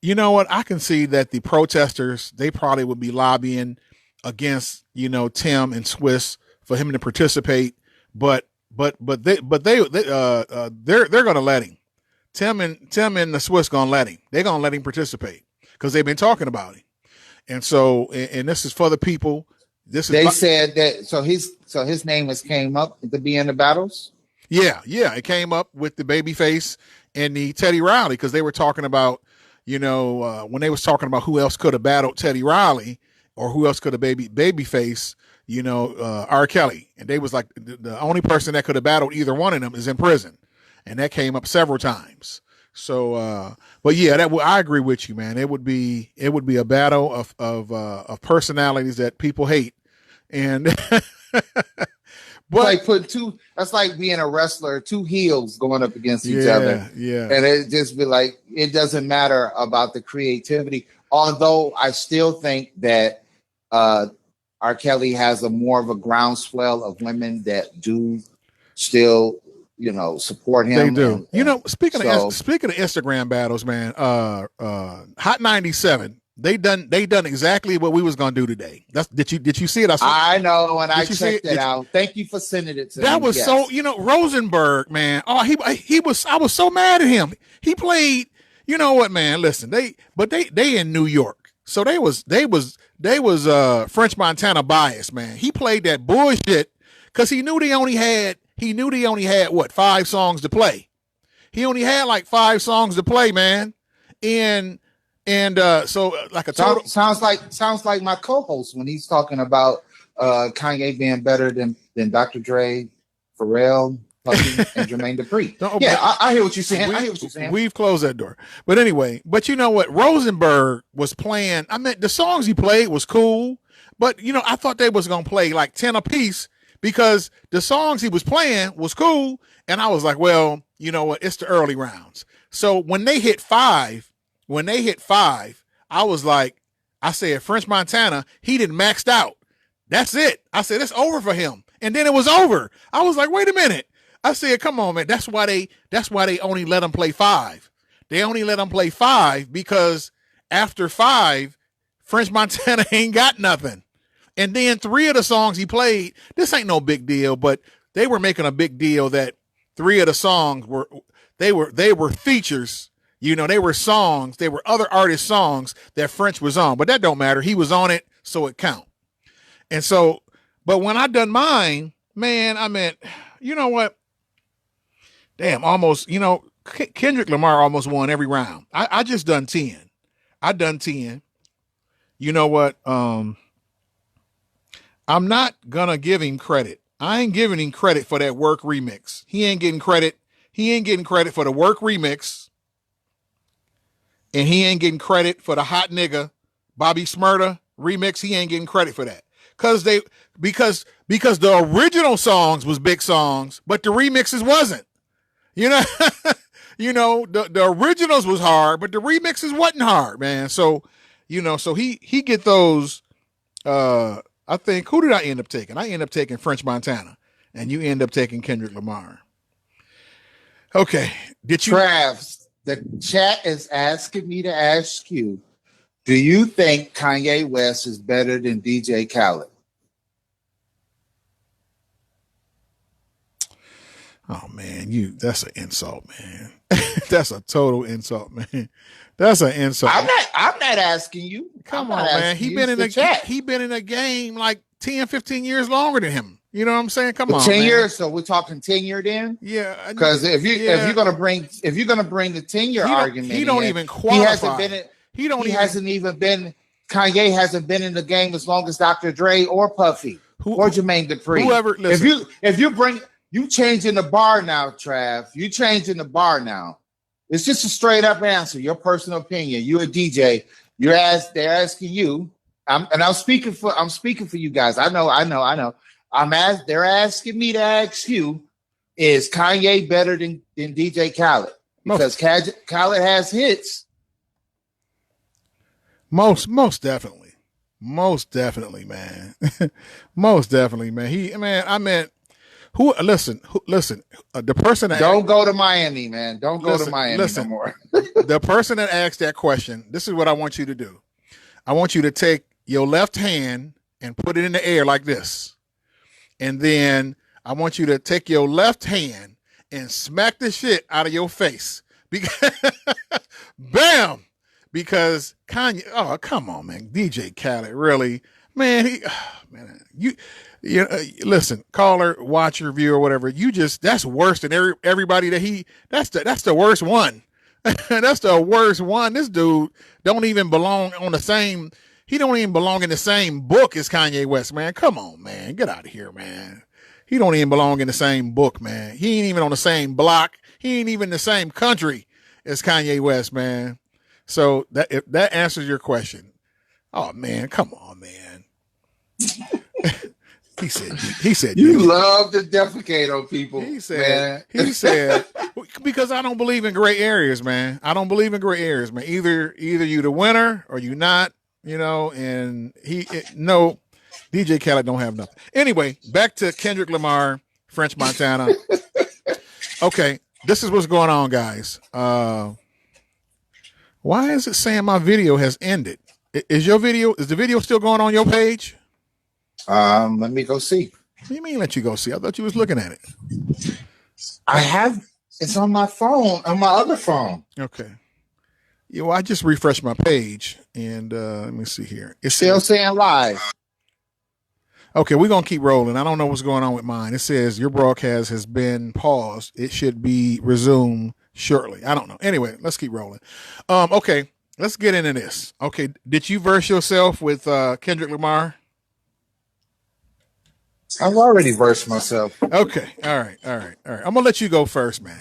You know what? I can see that the protesters, they probably would be lobbying against, Tim and Swiss for him to participate, but they're going to let him. Tim and the Swiss going to let him. They're going to let him participate because they've been talking about him. And so, and this is for the people. They said that so his name came up to be in the battles. Yeah, it came up with the Babyface and the Teddy Riley because they were talking about. When they was talking about who else could have battled Teddy Riley or who else could have Babyface, R. Kelly. And they was like, the only person that could have battled either one of them is in prison. And that came up several times. So, but yeah, I agree with you, man. It would be a battle of personalities that people hate. And, but that's like being a wrestler, two heels going up against each other. Yeah. And it just be like, it doesn't matter about the creativity. Although I still think that R. Kelly has more of a groundswell of women that do still, support him. They do. Speaking of Instagram battles, man, Hot 97. They done exactly what we was gonna do today. Did you see it? I know, and I checked it out. Thank you for sending it to me. That was so Rosenberg, man. Oh, he was. I was so mad at him. He played. You know what, man? Listen, they in New York, so they was French Montana bias, man. He played that bullshit because he knew they only had what 5 songs to play. He only had like 5 songs to play, man, And so like a total sounds like my co-host when he's talking about Kanye being better than Dr. Dre, Pharrell, Puffy, and Jermaine Dupri. I hear what you're saying. We've closed that door. But anyway, but you know what? Rosenberg was playing. I mean, the songs he played was cool, but I thought they was gonna play like 10 apiece because the songs he was playing was cool, and I was like, well, you know what? It's the early rounds. So when they hit 5. I was like, I said, French Montana, he didn't maxed out. That's it. I said, it's over for him. And then it was over. I was like, wait a minute. I said, come on, man. That's why they only let him play 5. They only let him play 5 because after 5, French Montana ain't got nothing. And then 3 of the songs he played, this ain't no big deal, but they were making a big deal that 3 of the songs were features. They were songs, they were other artists' songs that French was on, but that don't matter. He was on it, so it count. And so, but when I done mine, man, I meant, you know what? Damn, almost, Kendrick Lamar almost won every round. I just done 10. I done 10. You know what? I'm not gonna give him credit. I ain't giving him credit for that Work remix. He ain't getting credit. He ain't getting credit for the Work remix. And he ain't getting credit for the Hot Nigga Bobby Smurda remix. He ain't getting credit for that. Because the original songs was big songs, but the remixes wasn't. the originals was hard, but the remixes wasn't hard, man. So, so he get those. I think, who did I end up taking? I ended up taking French Montana, and you end up taking Kendrick Lamar. Okay, did you? Trav, the chat is asking me to ask you, do you think Kanye West is better than DJ Khaled? Oh man, that's an insult, man. That's a total insult, man. That's an insult. I'm not asking you. Come on, man. He been in a game like 10, 15 years longer than him. You know what I'm saying? Come on, 10 man. years. So we're talking tenure then. Yeah. Because if you're gonna bring the tenure argument, he don't even qualify. Kanye hasn't been in the game as long as Dr. Dre or Puffy or Jermaine Dupri. Whoever. Listen, if you changing the bar now, Trav. You changing the bar now. It's just a straight up answer. Your personal opinion. You're a DJ. They're asking you. I'm speaking for you guys. I know. They're asking me to ask you, is Kanye better than DJ Khaled? Because Khaled has hits. Most definitely. Most definitely, man. Most definitely, man. I meant listen, the person that don't go to Miami, man. Don't go to Miami no more. The person that asked that question, this is what I want you to do. I want you to take your left hand and put it in the air like this. And then I want you to take your left hand and smack the shit out of your face. Bam! Because Kanye, oh, come on, man. DJ Khaled, really? Man, listen, caller, watcher, viewer, whatever. That's worse than everybody that's the worst one. That's the worst one. This dude don't even belong in the same book as Kanye West, man. Come on, man. Get out of here, man. He don't even belong in the same book, man. He ain't even on the same block. He ain't even in the same country as Kanye West, man. So if that answers your question. Oh man, come on, man. He said you love to defecate on people. He said because I don't believe in gray areas, man. I don't believe in gray areas, man. Either you the winner or you not, and DJ Khaled don't have nothing. Anyway, back to Kendrick Lamar, French Montana. Okay, this is what's going on, guys. Why is it saying my video has ended? Is the video still going on your page? Let me go see. What do you mean let you go see? I thought you was looking at it. It's on my phone, on my other phone. Okay. Yeah, well, I just refreshed my page and let me see here. It's still saying live. Okay, we're gonna keep rolling. I don't know what's going on with mine. It says your broadcast has been paused. It should be resumed shortly. I don't know. Anyway, let's keep rolling. Okay, let's get into this. Okay, did you verse yourself with Kendrick Lamar? I've already versed myself. Okay, all right. I'm gonna let you go first, man.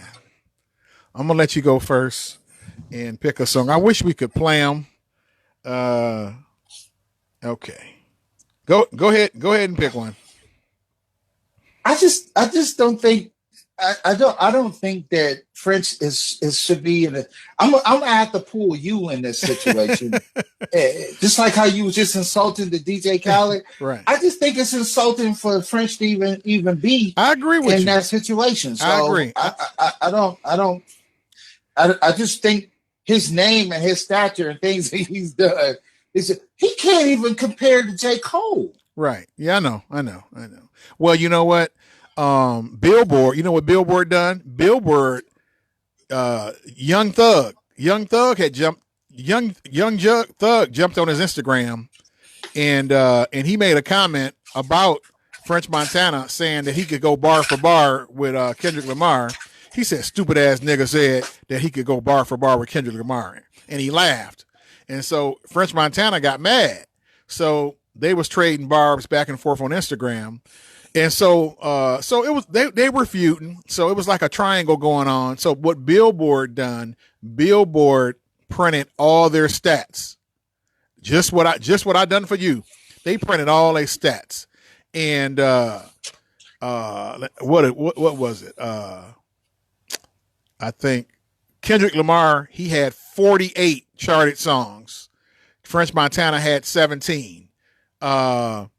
I'm gonna let you go first and pick a song. I wish we could play them. Okay. Go ahead and pick one. I just don't think I don't think that French should be in a. I'm gonna have to pull you in this situation, just like how you was just insulting the DJ Khaled. Right. I just think it's insulting for French to even be. I agree with you in that situation. So I agree. I just think his name and his stature and things that he's done. He can't even compare to J. Cole. Right. Yeah, I know. Well, you know what? Billboard, you know what Billboard done? Billboard, Young Thug had jumped. Young Thug jumped on his Instagram, and he made a comment about French Montana, saying that he could go bar for bar with Kendrick Lamar. He said, "Stupid ass nigga said that he could go bar for bar with Kendrick Lamar," and he laughed. And so French Montana got mad. So they was trading barbs back and forth on Instagram. And so it was they were feuding. So it was like a triangle going on. So what Billboard done, Billboard printed all their stats. Just what I done for you. They printed all their stats. And what was it? I think Kendrick Lamar, he had 48 charted songs. French Montana had 17. Young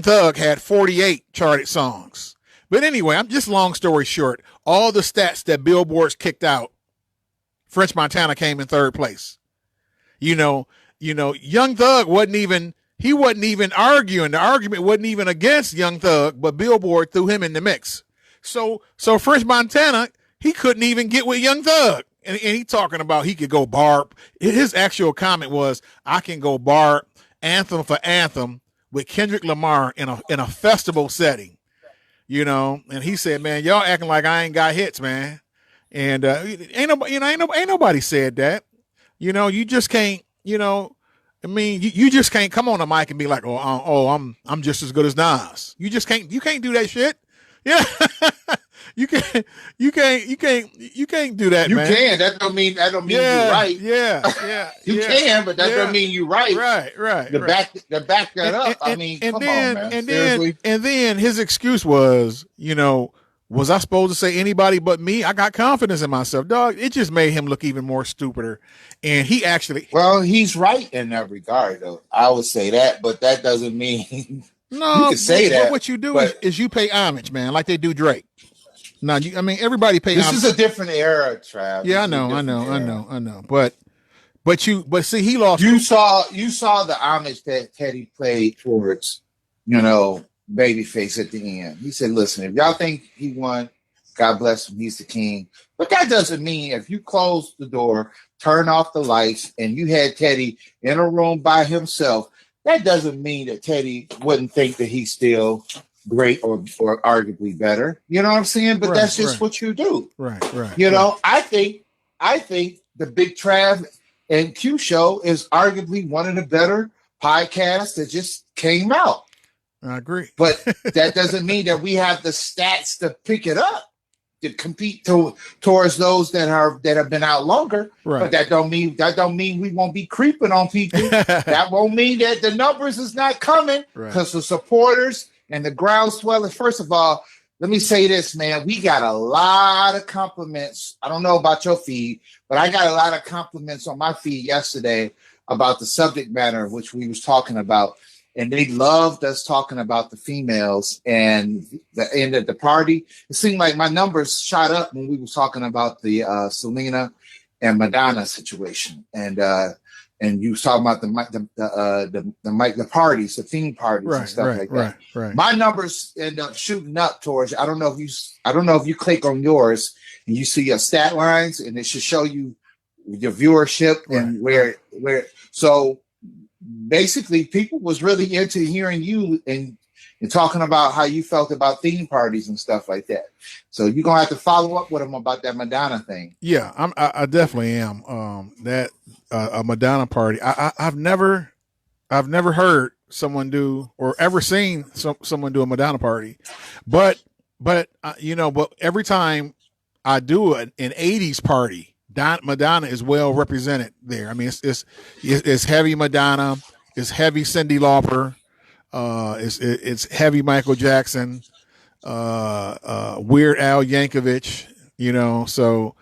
Thug had 48 charted songs. But anyway, I'm just long story short, all the stats that Billboard's kicked out, French Montana came in third place. Young Thug wasn't even arguing. The argument wasn't even against Young Thug, but Billboard threw him in the mix. So French Montana, he couldn't even get with Young Thug. And he talking about he could go bar. His actual comment was, I can go bar anthem for anthem with Kendrick Lamar in a festival setting. And he said, man, y'all acting like I ain't got hits, man. And ain't nobody said that. You just can't, you just can't come on the mic and be like, I'm just as good as Nas. You can't do that shit. Yeah. You can't do that, you man. You can. That don't mean you're right. Yeah. You can, but that don't mean you're right. Right. To back that up. Come on, man. And then his excuse was, was I supposed to say anybody but me? I got confidence in myself, dog. It just made him look even more stupider. And he actually, well, he's right in that regard, though. I would say that, but that doesn't mean no. You can say that. What you do is you pay homage, man, like they do Drake. No, everybody pays. This is a different era, Trav. Yeah, I know. But see, he lost. You saw the homage that Teddy played towards, Babyface at the end. He said, listen, if y'all think he won, God bless him, he's the king. But that doesn't mean if you close the door, turn off the lights, and you had Teddy in a room by himself, that doesn't mean that Teddy wouldn't think that he's still great or arguably better. You know what I'm saying? But that's just what you do. Right. I think the Big Trav and Q Show is arguably one of the better podcasts that just came out. I agree. But that doesn't mean that we have the stats to pick it up to compete towards those that have been out longer. Right. But that don't mean we won't be creeping on people. That won't mean that the numbers is not coming because the supporters and the groundswell. First of all, let me say this, man. We got a lot of compliments. I don't know about your feed, but I got a lot of compliments on my feed yesterday about the subject matter which we was talking about. And they loved us talking about the females and the end of the party. It seemed like my numbers shot up when we were talking about the Selena and Madonna situation. And you was talking about the parties, the theme parties and stuff like that. Right. My numbers end up shooting up towards. I don't know if you click on yours and you see your stat lines, and it should show you your viewership and where. So basically, people was really into hearing you and talking about how you felt about theme parties and stuff like that. So you're gonna have to follow up with them about that Madonna thing. Yeah, I definitely am. That a Madonna party. I've never heard someone do or ever seen someone do a Madonna party, but every time I do an 80s party, Madonna is well represented there. I mean, it's heavy Madonna, it's heavy Cyndi Lauper, it's heavy Michael Jackson, Weird Al Yankovic. So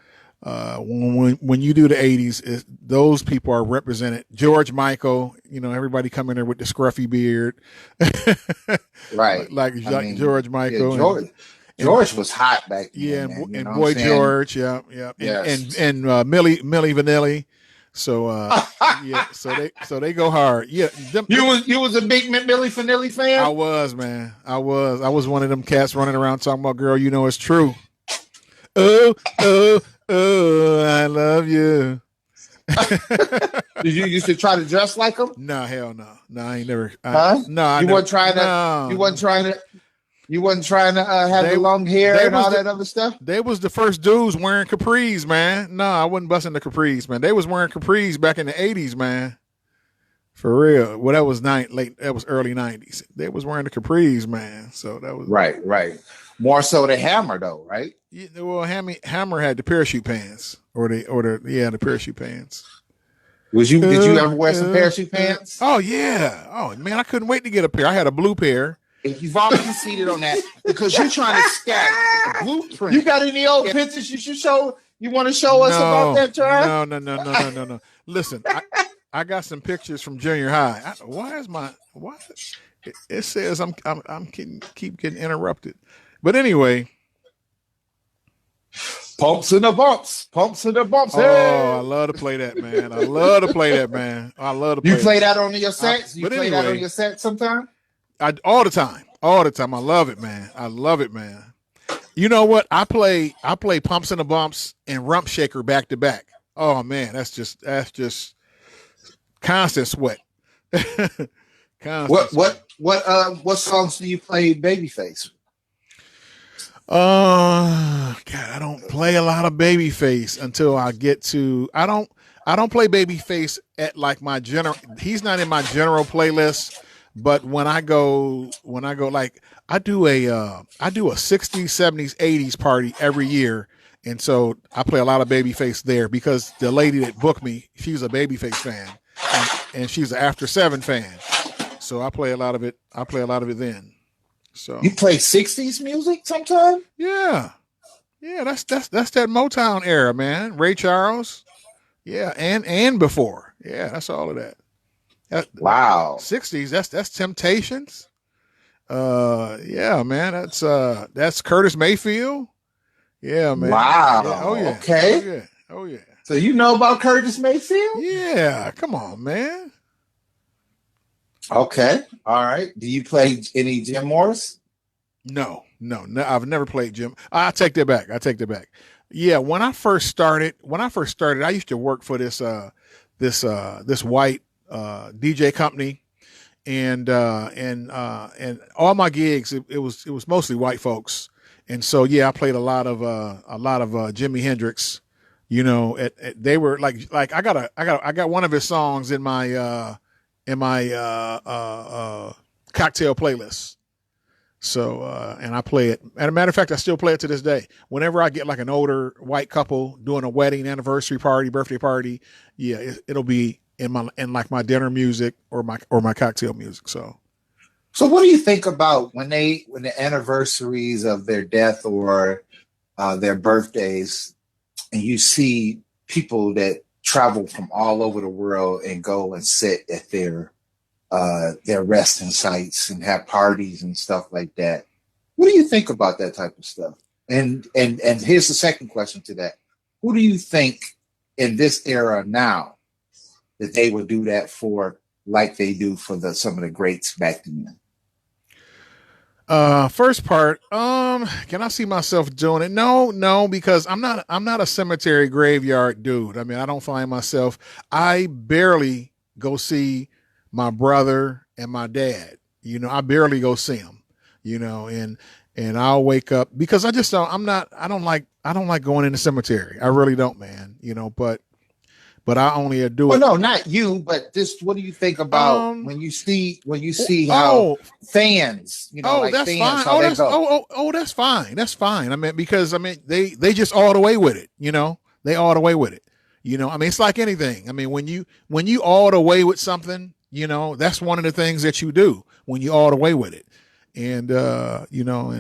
when you do the 80s, those people are represented. George Michael, everybody come in there with the scruffy beard, right? like George Michael. Yeah, George was hot back then. Yeah, and Boy George, yeah. Yes. And Millie Vanilli. So so they go hard. Yeah. You was a big Millie Vanilli fan? I was, man. I was one of them cats running around talking about, girl, it's true. Oh, I love you. Did you used to try to dress like him? No, hell no. No, I ain't never. You wasn't trying to have the long hair and all that other stuff? They was the first dudes wearing capris, man. No, I wasn't busting the capris, man. They was wearing capris back in the 80s, man. For real. Well, that was early 90s. They was wearing the capris, man. So that was right. More so the Hammer though, right? Yeah, well, Hammer had the parachute pants or the parachute pants. Did you ever wear some parachute pants? Oh yeah. Oh man, I couldn't wait to get a pair. I had a blue pair. You've already conceded on that because you're trying to stack a blueprint. You got any old pictures you should show You want to show us about that, Trav? No. Listen, I got some pictures from junior high. Why? It says I'm keep getting interrupted. But anyway. Pumps and the bumps. Oh, hey. I love to play that, man. I love to play that. You play that on your sets? You play that on your set sometime? All the time. I love it, man. You know what? I play Pumps and the Bumps and Rump Shaker back to back. Oh man, that's just constant sweat. What songs do you play Babyface? God, I don't play a lot of Babyface until I get to. I don't play Babyface at like my general. He's not in my general playlist. But when I go, like I do a 60s, 70s, 80s party every year, and so I play a lot of Babyface there because the lady that booked me, she's a Babyface fan, and she's an After 7 fan, so I play a lot of it. Then. So you play 60s music sometime? Yeah, that's that Motown era, man. Ray Charles, yeah, and before, yeah, that's all of that. Wow. 60s, that's Temptations. Yeah, man, that's Curtis Mayfield. Yeah, man. Wow. Yeah. Oh yeah. Okay. Oh yeah. So you know about Curtis Mayfield? Yeah. Come on, man. Okay. All right. Do you play any Jim Morris? No. I've never played Jim. I take that back. Yeah, when I first started, I used to work for this white DJ company, and all my gigs it was mostly white folks, and so yeah, I played a lot of Jimi Hendrix. You know, they were like I got one of his songs in my cocktail playlist. So and I play it. As a matter of fact, I still play it to this day. Whenever I get like an older white couple doing a wedding, anniversary party, birthday party, yeah, it'll be in like my dinner music or my cocktail music. So what do you think about when the anniversaries of their death or their birthdays, and you see people that travel from all over the world and go and sit at their resting sites and have parties and stuff like that? What do you think about that type of stuff? And here's the second question to that: who do you think in this era now that they would do that for, like they do for some of the greats back then? First part, can I see myself doing it? No, because I'm not a cemetery graveyard dude. I mean, I don't find myself. I barely go see my brother and my dad. You know, I barely go see them. You know, and I'll wake up because I just don't. I don't like going in the cemetery. I really don't, man. You know, but I only do it. Well, no, not you, but just what do you think about when you see how fans, you know, like that's fans, fine. how they go? That's fine. That's fine. I mean, because they just all the way with it. You know, they all the way with it. You know, I mean, it's like anything. I mean, when you all the way with something, you know, that's one of the things that you do when you all the way with it. And you know,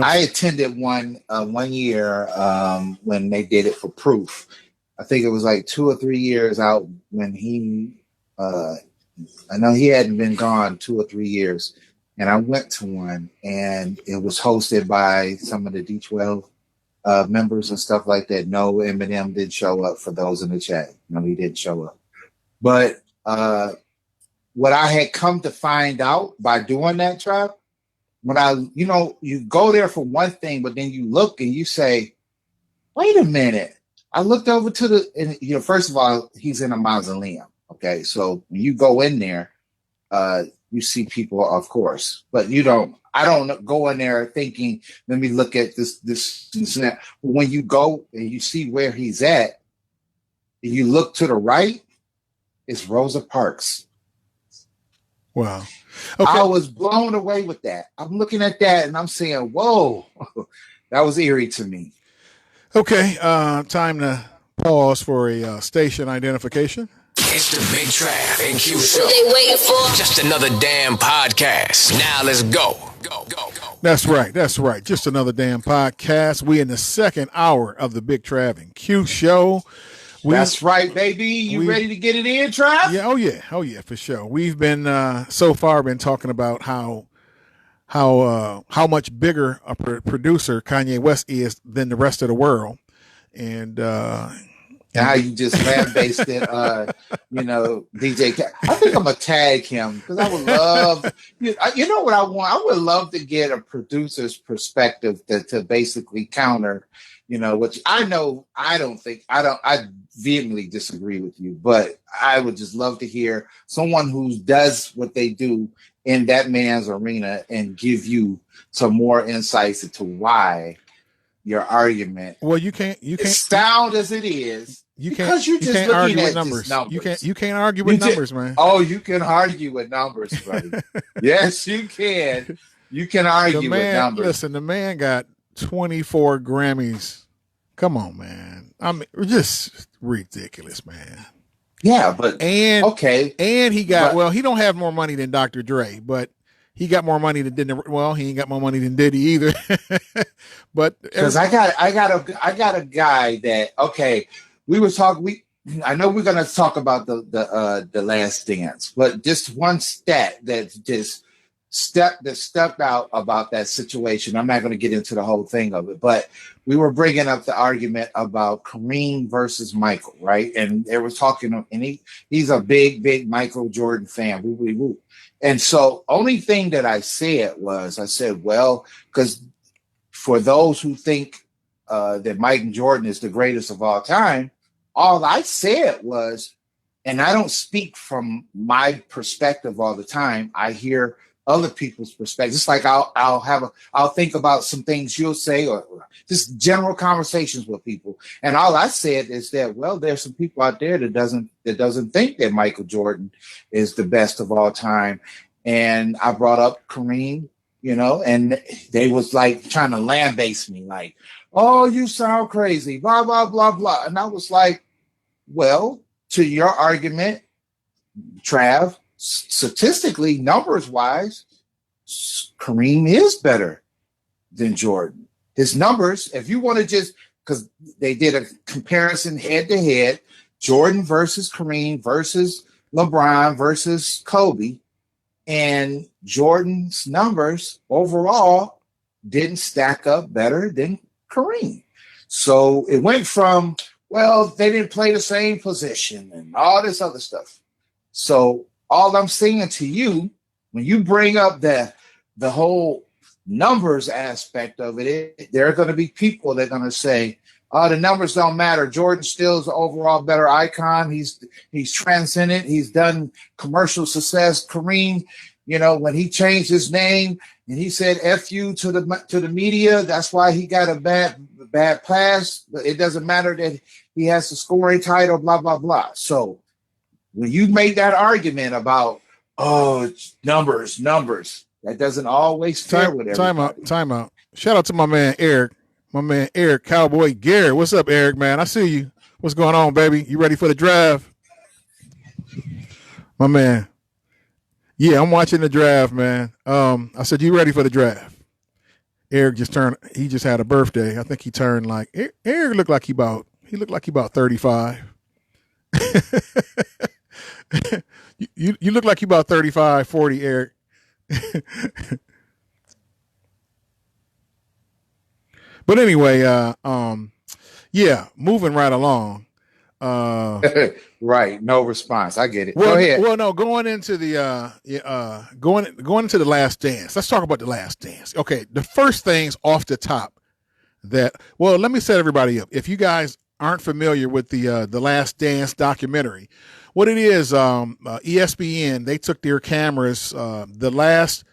I attended one year when they did it for Proof. I think it was like 2 or 3 years out when I know he hadn't been gone 2 or 3 years. And I went to one, and it was hosted by some of the D12 members and stuff like that. No, Eminem did show up for those in the chat. No, he didn't show up. But what I had come to find out by doing that, Trav, you go there for one thing, but then you look and you say, wait a minute. I looked over to first of all, he's in a mausoleum. Okay. So when you go in there, you see people, of course, but I don't go in there thinking, let me look at this and that. When you go and you see where he's at, and you look to the right, it's Rosa Parks. Wow. Okay. I was blown away with that. I'm looking at that and I'm saying, whoa, that was eerie to me. Okay, time to pause for a station identification. It's the Big Trav and Q Show. They waiting for just another damn podcast. Now let's go. Go. That's right. That's right. Just another damn podcast. We in the second hour of the Big Trav and Q Show. That's right, baby. You ready to get it in, Trav? Yeah. Oh yeah, for sure. We've been so far been talking about how much bigger a producer Kanye West is than the rest of the world, and how you just lambasted, DJ. I think I'm gonna tag him because I would love, you know what I want? I would love to get a producer's perspective to basically counter, which I vehemently disagree with you, but I would just love to hear someone who does what they do in that man's arena and give you some more insights into why your argument. Well, you can't sound as it is. You can't argue with numbers. You can't argue with numbers, man. Oh, you can argue with numbers, buddy. Yes, you can. You can argue with numbers. Listen, the man got 24 Grammys. Come on, man. I mean, just ridiculous, man. Yeah, but and he got he don't have more money than Dr. Dre, but he got more money than he ain't got more money than Diddy either. But because I got a guy that we were talking. I know we're gonna talk about the Last Dance, but just one stat that just stepped out about that situation. I'm not going to get into the whole thing of it, but we were bringing up the argument about Kareem versus Michael, right? And they were talking, and he's a big Michael Jordan fan. Woo. And so only thing that I said, well, because for those who think that Michael Jordan is the greatest of all time, all I said was, and I don't speak from my perspective all the time. I hear other people's perspectives. It's like I'll think about some things you'll say or just general conversations with people. And all I said is that, well, there's some people out there that doesn't think that Michael Jordan is the best of all time. And I brought up Kareem, and they was like trying to lambaste me like, oh, you sound crazy, blah, blah, blah, blah. And I was like, well, to your argument, Trav, statistically, numbers-wise, Kareem is better than Jordan. His numbers, if you want to just, because they did a comparison head-to-head, Jordan versus Kareem versus LeBron versus Kobe, and Jordan's numbers overall didn't stack up better than Kareem. So it went from, well, they didn't play the same position and all this other stuff. So all I'm saying to you, when you bring up the whole numbers aspect of it, there are going to be people that are going to say, oh, the numbers don't matter. Jordan still is the overall better icon. He's transcendent. He's done commercial success. Kareem, when he changed his name and he said F you to the media, that's why he got a bad pass. It doesn't matter that he has the scoring title, blah, blah, blah. So when you make that argument about, it's numbers, that doesn't always fit with everybody. Time out. Shout out to my man Eric. Cowboy Garrett. What's up, Eric, man? I see you. What's going on, baby? You ready for the draft? My man. Yeah, I'm watching the draft, man. I said, you ready for the draft? Eric he just had a birthday. I think he turned Eric looked like he about 35. You look like you about 35, 40, Eric. But anyway, moving right along. Right, no response. I get it. Well, go ahead. Well, no, going into the going into the Last Dance. Let's talk about the Last Dance. Okay, the first things off the top let me set everybody up. If you guys aren't familiar with the Last Dance documentary, what it is, ESPN, they took their cameras, the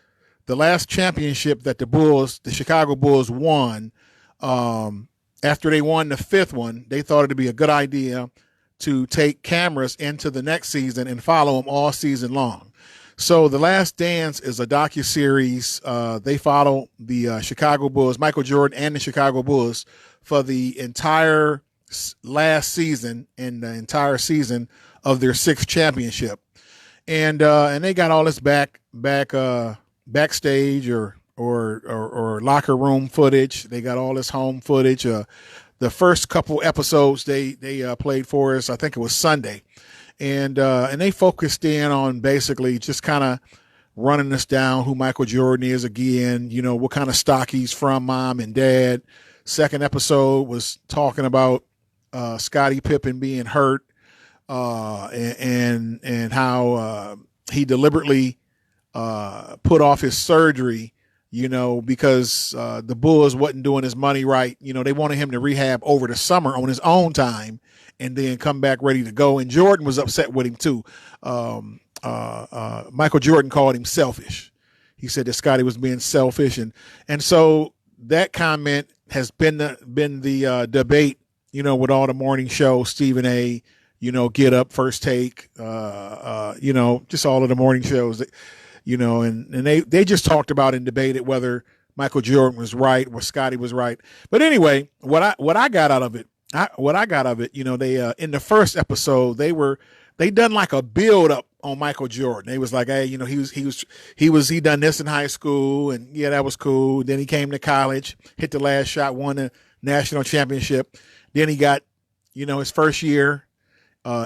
last championship that the Chicago Bulls won, after they won the fifth one, they thought it'd be a good idea to take cameras into the next season and follow them all season long. So The Last Dance is a docuseries. They follow the Chicago Bulls, Michael Jordan and the Chicago Bulls for the entire last season and the entire season of their sixth championship. And they got all this backstage or or locker room footage. They got all this home footage. The first couple episodes they played for us, I think it was Sunday, and they focused in on basically just kind of running us down who Michael Jordan is again, what kind of stock he's from, mom and dad. Second episode was talking about Scottie Pippen being hurt, and how he deliberately put off his surgery, because the Bulls wasn't doing his money right. They wanted him to rehab over the summer on his own time and then come back ready to go. And Jordan was upset with him too. Michael Jordan called him selfish. He said that Scottie was being selfish. And so that comment has been the debate, with all the morning shows, Stephen A., Get Up, First Take, just all of the morning shows that, and they just talked about and debated whether Michael Jordan was right or Scottie was right. But anyway, what I got out of it, they in the first episode they done like a build up on Michael Jordan. They was like, hey, he done this in high school, and yeah, that was cool. Then he came to college, hit the last shot, won the national championship. Then he got, his first year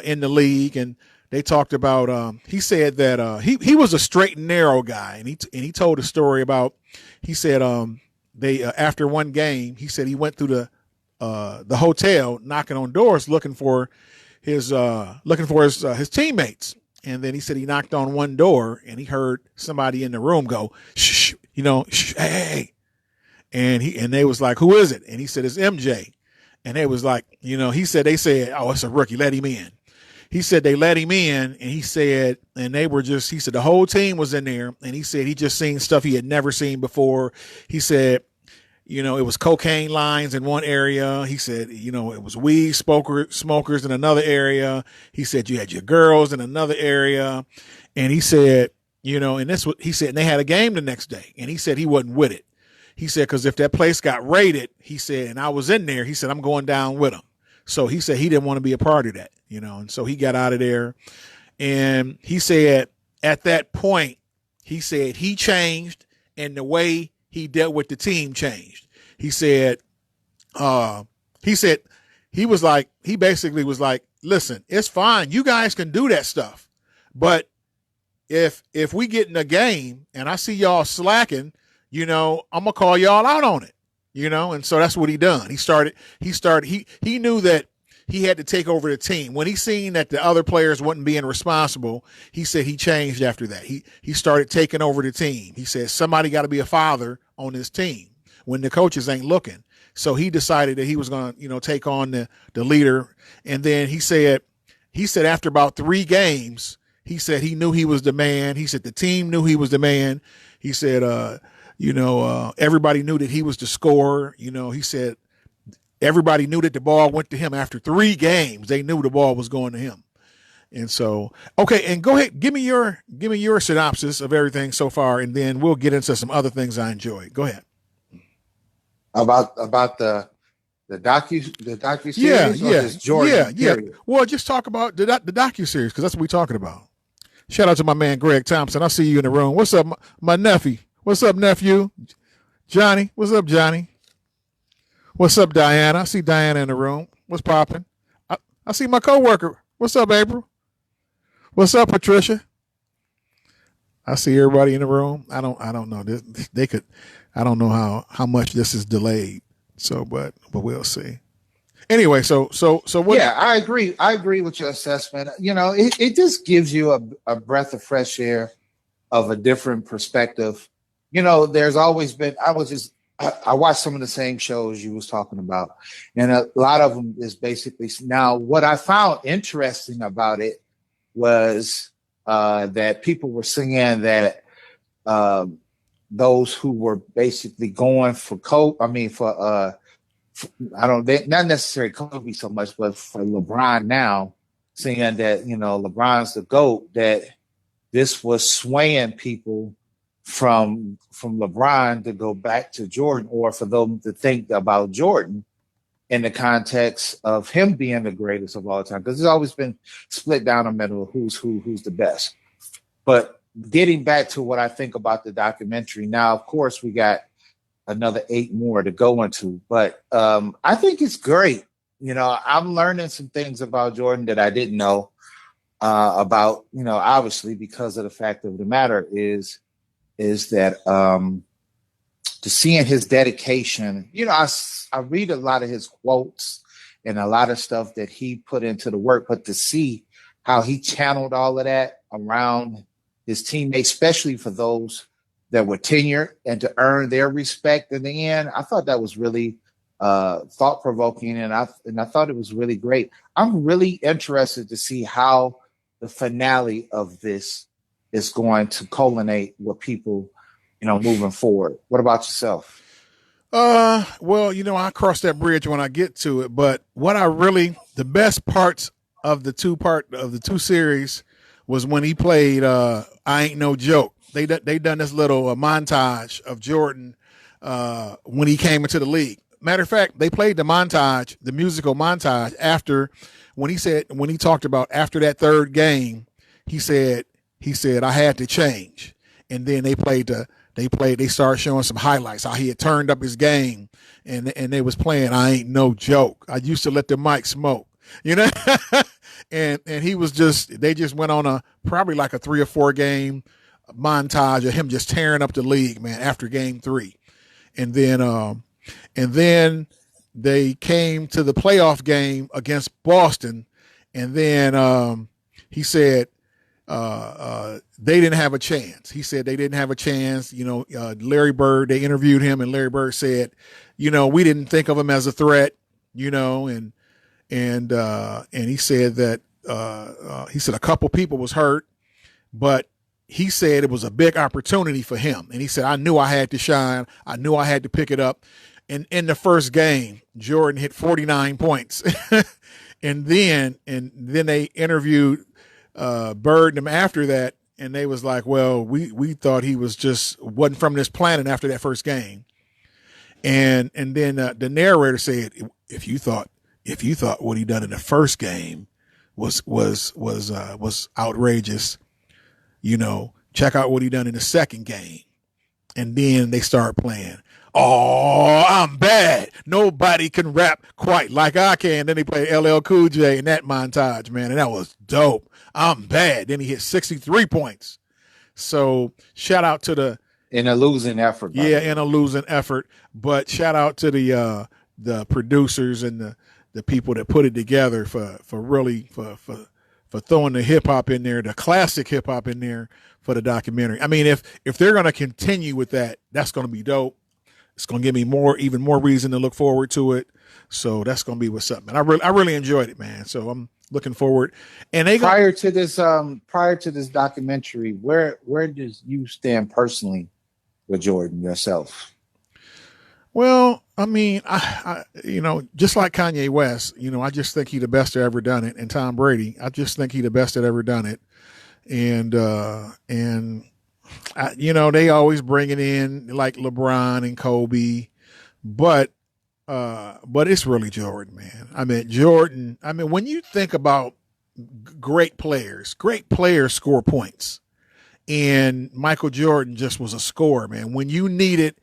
in the league, and they talked about. He said that he was a straight and narrow guy, and he told a story about. He said they after one game, he said he went through the hotel knocking on doors looking for his teammates, and then he said he knocked on one door and he heard somebody in the room go shh, shh, hey, and they was like, who is it? And he said it's MJ, and they was like, they said, oh, it's a rookie, let him in. He said they let him in, and he said the whole team was in there, and he said he just seen stuff he had never seen before. He said, it was cocaine lines in one area. He said, it was weed smokers in another area. He said you had your girls in another area. And he said, and this what he said, and they had a game the next day, and he said he wasn't with it. He said, because if that place got raided, he said, and I was in there, he said, I'm going down with them. So he said he didn't want to be a part of that, and so he got out of there. And he said at that point, he said he changed, and the way he dealt with the team changed. He said he basically was like, listen, it's fine. You guys can do that stuff. But if we get in a game and I see y'all slacking, I'm gonna call y'all out on it, and so that's what he done. He knew that he had to take over the team. When he seen that the other players wasn't being responsible, he said he changed after that. He started taking over the team. He said somebody got to be a father on this team when the coaches ain't looking. So he decided that he was going to, take on the leader. And then he said after about 3 games, he said he knew he was the man. He said the team knew he was the man. He said, everybody knew that he was the scorer. He said everybody knew that the ball went to him after 3 games. They knew the ball was going to him. And so, okay. And go ahead. Give me your synopsis of everything so far. And then we'll get into some other things I enjoy. Go ahead. About the docu-series? Yeah. Well, just talk about the docu-series, because that's what we're talking about. Shout out to my man Greg Thompson. I see you in the room. What's up, my nephew? What's up, nephew? Johnny. What's up, Johnny? What's up, Diana? I see Diana in the room. What's popping? I see my coworker. What's up, April? What's up, Patricia? I see everybody in the room. I don't know. They could. I don't know how much this is delayed. So, but we'll see. Anyway, so what? Yeah, I agree. I agree with your assessment. It just gives you a breath of fresh air of a different perspective. There's always been. I watched some of the same shows you was talking about, and a lot of them is basically. Now, what I found interesting about it was that people were saying that those who were basically going for not necessarily Kobe so much, but for LeBron now, saying that LeBron's the GOAT, that this was swaying people from LeBron to go back to Jordan, or for them to think about Jordan in the context of him being the greatest of all time, because it's always been split down the middle of who's the best. But getting back to what I think about the documentary. Now, of course, we got another 8 more to go into, but I think it's great. I'm learning some things about Jordan that I didn't know about, obviously, because of the fact of the matter is that to seeing his dedication, I read a lot of his quotes and a lot of stuff that he put into the work, but to see how he channeled all of that around his teammates, especially for those that were tenured, and to earn their respect in the end, I thought that was really thought-provoking, and I thought it was really great. I'm really interested to see how the finale of this is going to culminate with people, moving forward. What about yourself? Well, I cross that bridge when I get to it, but the best parts of the two series was when he played I Ain't No Joke. They done this little montage of Jordan when he came into the league. Matter of fact, they played the musical montage when he talked about after that third game, he said I had to change. And then they started showing some highlights, how he had turned up his game, and they was playing I Ain't No Joke. I used to let the mic smoke, and they just went on probably like a 3 or 4 game montage of him just tearing up the league, man, after game 3. And then they came to the playoff game against Boston, and then he said they didn't have a chance. He said they didn't have a chance. Larry Bird, they interviewed him, and Larry Bird said, we didn't think of him as a threat, and he said that a couple people was hurt, but he said it was a big opportunity for him. And he said, I knew I had to shine. I knew I had to pick it up. And in the first game, Jordan hit 49 points. and then they interviewed Bird and him after that, and they was like, well, we thought he wasn't from this planet after that first game. And then the narrator said, if you thought what he done in the first game was outrageous, check out what he done in the second game. And then they start playing, oh, I'm bad. Nobody can rap quite like I can. Then he played LL Cool J in that montage, man, and that was dope. I'm bad. Then he hit 63 points. So shout out to in a losing effort. In a losing effort. But shout out to the producers and the people that put it together for throwing the hip hop in there, the classic hip hop in there for the documentary. I mean, if they're going to continue with that, that's going to be dope. It's going to give me even more reason to look forward to it. So that's going to be what's up, man. I really enjoyed it, man. So I'm looking forward. And prior to this documentary, where does you stand personally with Jordan yourself? Well, I mean, I just like Kanye West, I just think he the best that ever done it. And Tom Brady, I just think he the best that ever done it. And they always bring it in like LeBron and Kobe, but it's really Jordan, man. I mean, when you think about great players score points, and Michael Jordan just was a scorer, man. When you needed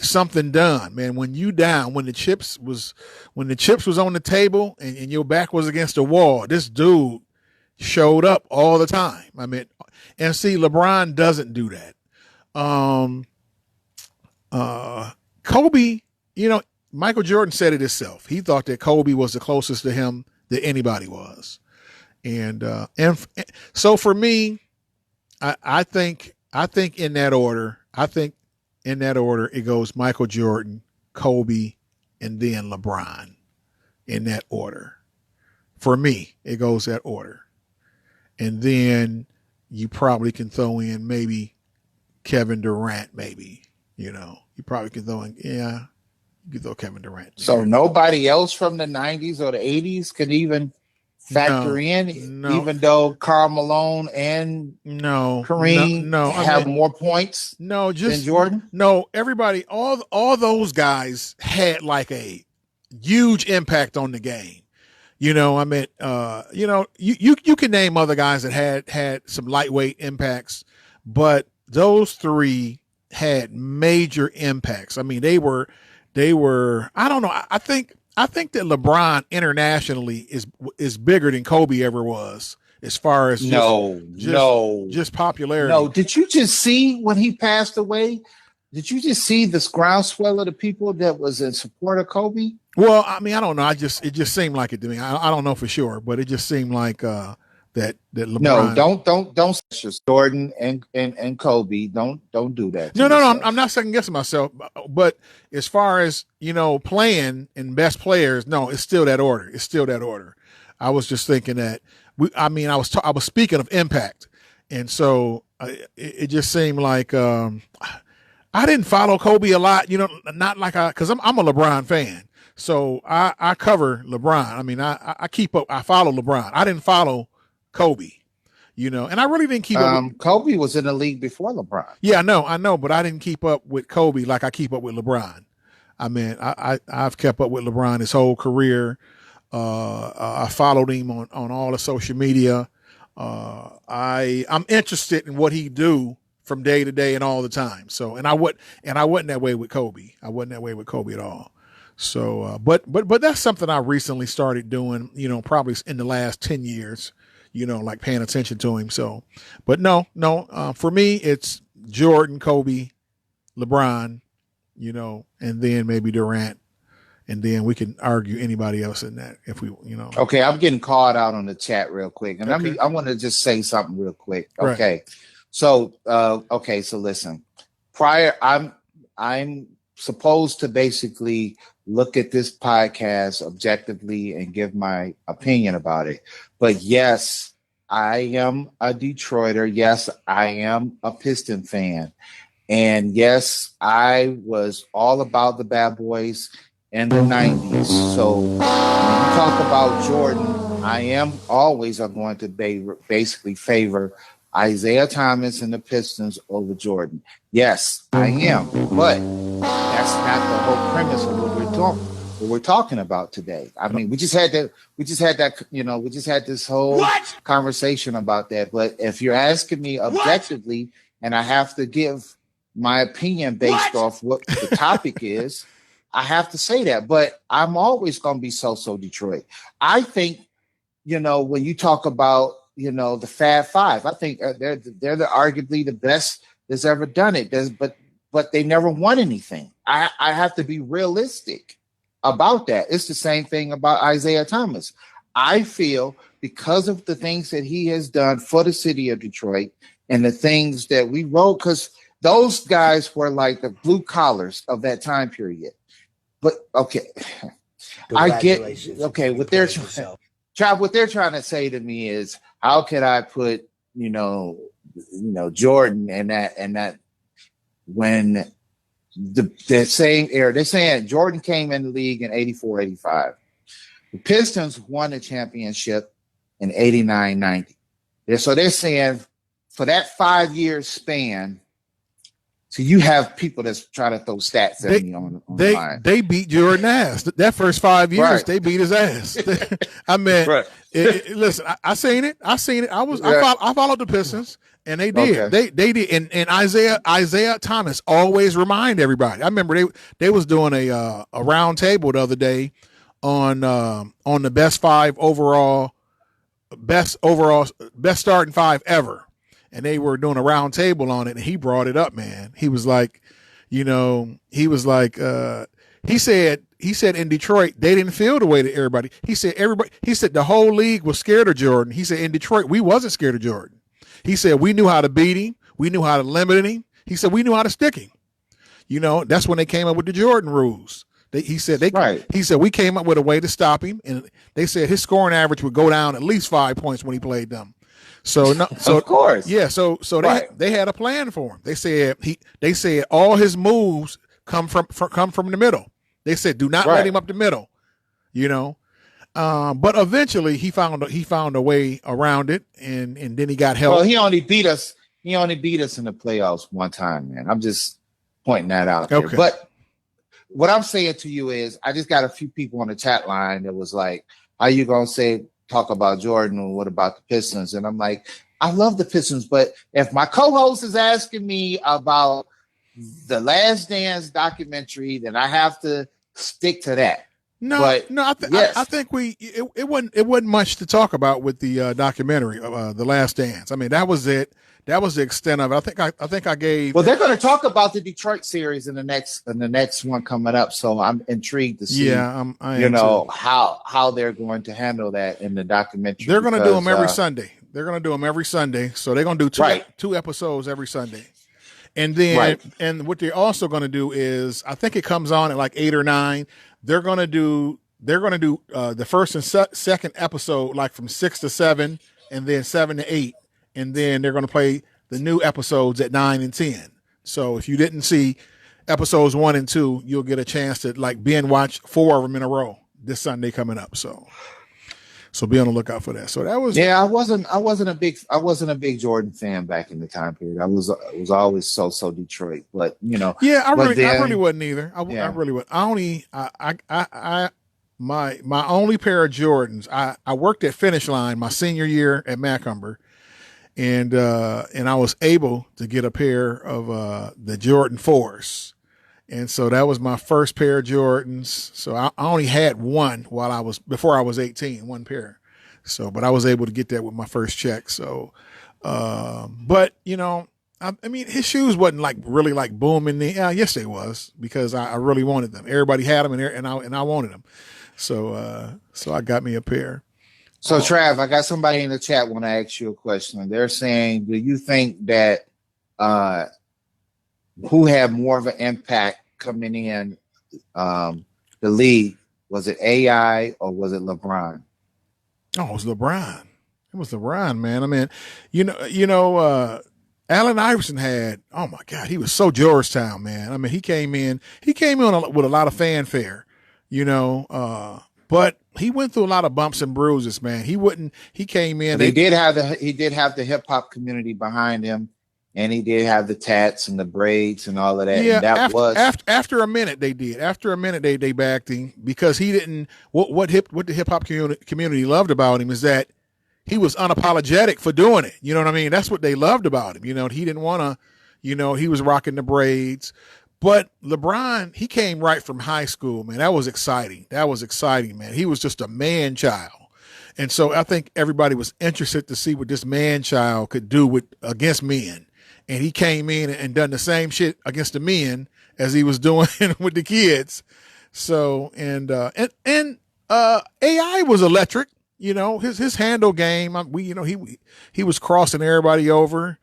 something done, man, when the chips was on the table and your back was against the wall, this dude showed up all the time. I mean, and see, LeBron doesn't do that. Kobe, Michael Jordan said it himself. He thought that Kobe was the closest to him that anybody was. And so for me, I think in that order, it goes Michael Jordan, Kobe, and then LeBron. In that order. For me, it goes that order. And then you probably can throw in maybe Kevin Durant, maybe. You probably can throw in, you can throw Kevin Durant. So nobody else from the 90s or the 80s could even factor in, even though Karl Malone and Kareem have more points than Jordan? No, everybody, all those guys had like a huge impact on the game. You know, I mean, you know, you can name other guys that had some lightweight impacts, but those three had major impacts. I mean, they were. I don't know. I think that LeBron internationally is bigger than Kobe ever was, as far as just popularity. No, did you just see when he passed away? Did you just see this groundswell of the people that was in support of Kobe? Well, I mean, I don't know. It just seemed like it to me. I don't know for sure, but it just seemed like that LeBron. No, don't Jordan and Kobe. Don't do that. No. I'm not second guessing myself, but as far as, you know, playing and best players, no, it's still that order. I was just thinking that I was speaking of impact, and so it just seemed like I didn't follow Kobe a lot, you know, not like because I'm a LeBron fan. So I cover LeBron. I mean, I keep up. I follow LeBron. I didn't follow Kobe, you know, and I really didn't keep up. Kobe was in the league before LeBron. Yeah, I know, but I didn't keep up with Kobe like I keep up with LeBron. I mean, I've kept up with LeBron his whole career. I followed him on all the social media. I'm interested in what he do from day to day and all the time. So, and I wasn't that way with Kobe. I wasn't that way with Kobe at all. So, but that's something I recently started doing, you know, probably in the last 10 years, you know, like paying attention to him. So, but no, for me, it's Jordan, Kobe, LeBron, you know, and then maybe Durant. And then we can argue anybody else in that if we, you know. Okay, I'm getting called out on the chat real quick. And okay. I want to just say something real quick. Okay. Right. So, so listen, I'm supposed to basically look at this podcast objectively and give my opinion about it. But yes, I am a Detroiter. Yes, I am a Piston fan. And yes, I was all about the bad boys in the 90s. So when you talk about Jordan, I am always going to basically favor Isaiah Thomas and the Pistons over Jordan. Yes, I am, but that's not the whole premise of what we're talking about today. I mean, we just had this whole conversation about that. But if you're asking me objectively, and I have to give my opinion based off what the topic is, I have to say that. But I'm always going to be so Detroit. I think, you know, when you talk about, you know, the Fab Five, I think they're arguably the best that's ever done it. But they never won anything. I have to be realistic about that. It's the same thing about Isaiah Thomas. I feel because of the things that he has done for the city of Detroit and the things that we wrote, because those guys were like the blue collars of that time period. But okay, I get what they're trying to say to me is, how can I put, you know, Jordan and that when the same era, they're saying Jordan came in the league in 84, 85. The Pistons won the championship in 89, 90. So they're saying for that 5 year span, so you have people that's trying to throw stats at me on the line. They beat Jordan ass. That first 5 years, right. They beat his ass. I mean, right. Listen, I seen it. I followed the Pistons, and they did. Okay. They did. And Isaiah Thomas always remind everybody. I remember they was doing a round table the other day on the best starting five ever. And they were doing a round table on it, and he brought it up, man. He was like, he said in Detroit, they didn't feel the way that everybody. He said the whole league was scared of Jordan. He said in Detroit, we wasn't scared of Jordan. He said we knew how to beat him. We knew how to limit him. He said we knew how to stick him. You know, that's when they came up with the Jordan rules. He said we came up with a way to stop him, and they said his scoring average would go down at least 5 points when he played them. So of course, yeah. So right. they had a plan for him. They said all his moves come from the middle. They said do not let him up the middle, you know. But eventually he found a way around it, and then he got help. Well, he only beat us in the playoffs one time, man. I'm just pointing that out there. But what I'm saying to you is, I just got a few people on the chat line that was like, how you gonna talk about Jordan and what about the Pistons? And I'm like, I love the Pistons, but if my co-host is asking me about the Last Dance documentary, then I have to stick to that. I think it wasn't much to talk about with the documentary, The Last Dance. I mean, that was it. That was the extent of it. I think I gave. Well, they're going to talk about the Detroit series in the next one coming up. So I'm intrigued to see. Yeah, how they're going to handle that in the documentary. They're going to do them every Sunday. They're going to do them every Sunday. So they're going to do two episodes every Sunday. And then, and what they're also going to do is, I think it comes on at like 8 or 9. They're going to do the first and second episode, like from 6 to 7, and then 7 to 8. And then they're going to play the new episodes at 9 and 10. So if you didn't see episodes 1 and 2, you'll get a chance to like binge watch 4 of them in a row this Sunday coming up. So be on the lookout for that. So that was I wasn't a big Jordan fan back in the time period. I was always so Detroit, but I really wasn't either. I really wasn't. My only pair of Jordans. I worked at Finish Line my senior year at Macomber. And I was able to get a pair of the Jordan 4s. And so that was my first pair of Jordans. So I only had one before I was 18, one pair. So, but I was able to get that with my first check. So, but I mean, his shoes wasn't like really like booming. Yes, they was, because I really wanted them. Everybody had them and I wanted them. So I got me a pair. So, Trav, I got somebody in the chat want to ask you a question. They're saying, do you think that who had more of an impact coming in the league? Was it AI or was it LeBron? Oh, it was LeBron. It was LeBron, man. I mean, Allen Iverson had, oh my God, he was so Georgetown, man. I mean, he came in with a lot of fanfare, but he went through a lot of bumps and bruises, man. He came in. He did have the hip hop community behind him, and he did have the tats and the braids and all of that. Yeah, and after a minute they did. After a minute they backed him, because he didn't. What the hip hop community loved about him is that he was unapologetic for doing it. You know what I mean? That's what they loved about him. He didn't want to. He was rocking the braids. But LeBron, he came right from high school, man. That was exciting. Man. He was just a man child. And so I think everybody was interested to see what this man child could do against men. And he came in and done the same shit against the men as he was doing with the kids. So, and AI was electric, his handle game. He was crossing everybody over.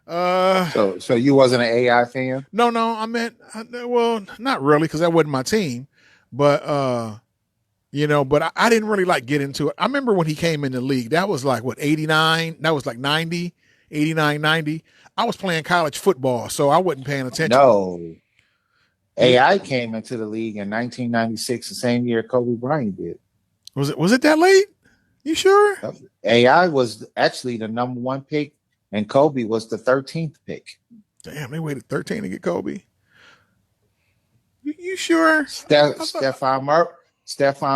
So you wasn't an AI fan? No, I meant, well, not really, because that wasn't my team, but but I didn't really like get into it. I remember when he came in the league, that was like 89, that was like 90, 89, 90. I was playing college football, so I wasn't paying attention. No, AI came into the league in 1996, the same year Kobe Bryant did. Was it that late? You sure? AI was actually the number 1 pick, and Kobe was the 13th pick. Damn, they waited 13 to get Kobe. You sure? Stephon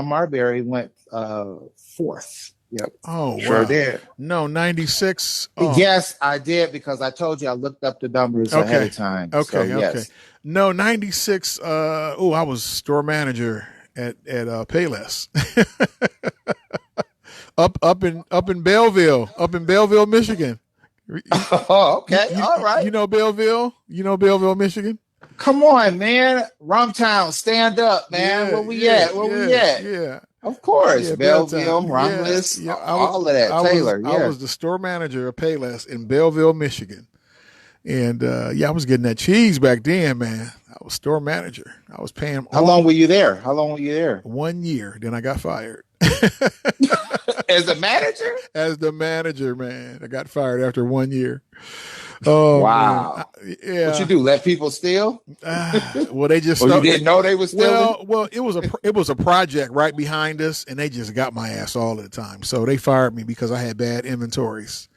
Marbury went 4th. Yep. Oh, sure wow. did. No, 96. Oh. Yes, I did, because I told you I looked up the numbers ahead of time. Okay, so, yes. No, 96. I was store manager at Payless. up in Belleville, Michigan. Oh, okay. All right. Belleville, Michigan. Come on, man. Rumtown, stand up, man. Where we at? Yeah. Of course. Belleville, Romulus, all of that. Taylor. I was the store manager of Payless in Belleville, Michigan. And I was getting that cheese back then, man. I was store manager. I was paying. How long were you there? 1 year. Then I got fired. As a manager? As the manager, man. I got fired after 1 year. Oh, wow. Yeah. What you do? Let people steal? Well, they just. You didn't know they were stealing? Well, it was a project right behind us, and they just got my ass all the time. So they fired me because I had bad inventories.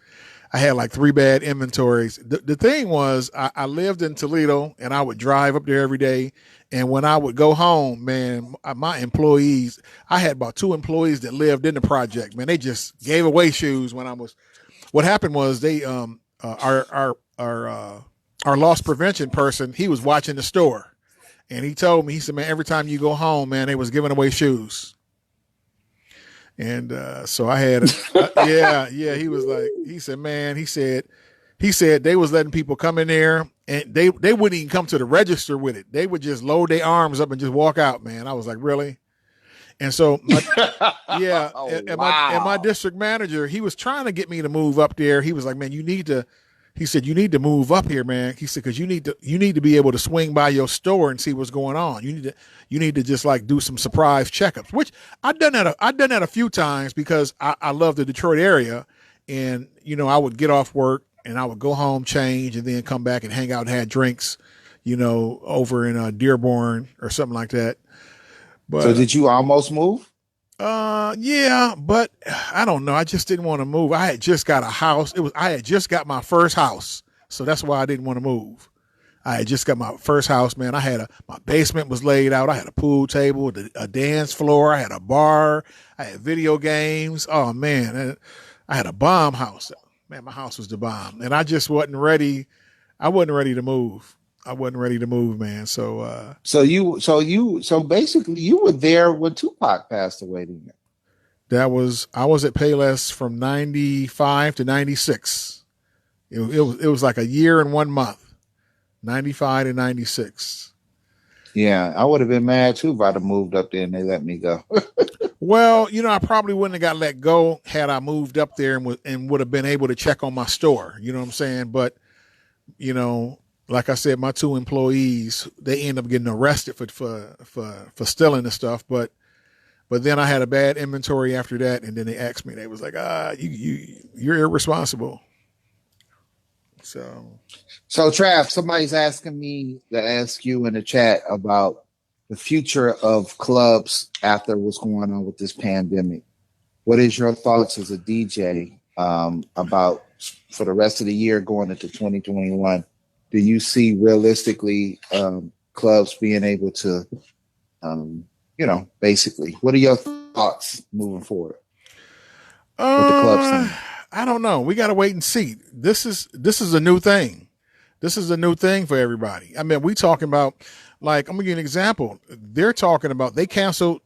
I had like 3 bad inventories. The thing was, I lived in Toledo, and I would drive up there every day. And when I would go home, man, my employees, I had about 2 employees that lived in the project. Man, they just gave away shoes when I was. What happened was they our loss prevention person, he was watching the store, and he told me, he said, man, every time you go home, man, they was giving away shoes. And so I had, he was like, he said, man, he said they was letting people come in there, and they wouldn't even come to the register with it. They would just load their arms up and just walk out, man. I was like, really? And so, my district manager, he was trying to get me to move up there. He was like, man, you need to move up here, man. He said, because you need to be able to swing by your store and see what's going on. You need to just like do some surprise checkups, which I've done that a few times because I love the Detroit area. And, I would get off work and I would go home, change, and then come back and hang out and have drinks, over in Dearborn or something like that. But, so did you almost move? Yeah, but I don't know. I just didn't want to move. I had just got a house. I had just got my first house. So that's why I didn't want to move. I had just got my first house, man. My basement was laid out. I had a pool table, a dance floor. I had a bar. I had video games. Oh man. I had a bomb house. Man, my house was the bomb. And I just wasn't ready. I wasn't ready to move. I wasn't ready to move, man. So basically you were there when Tupac passed away, didn't you? I was at Payless from 95 to 96. It was like a year and 1 month, 95 to 96. Yeah, I would have been mad too if I'd have moved up there and they let me go. Well, I probably wouldn't have got let go had I moved up there and would have been able to check on my store. You know what I'm saying? But, like I said, my 2 employees, they end up getting arrested for stealing the stuff. But then I had a bad inventory after that, and then they asked me. They was like, you're irresponsible. So Trav, somebody's asking me to ask you in the chat about the future of clubs after what's going on with this pandemic. What is your thoughts as a DJ about for the rest of the year going into 2021? Do you see realistically clubs being able to, basically, what are your thoughts moving forward with the club scene? I don't know. We got to wait and see. This is a new thing. This is a new thing for everybody. I mean, we talking about, like, I'm gonna give you an example. They're talking about they canceled,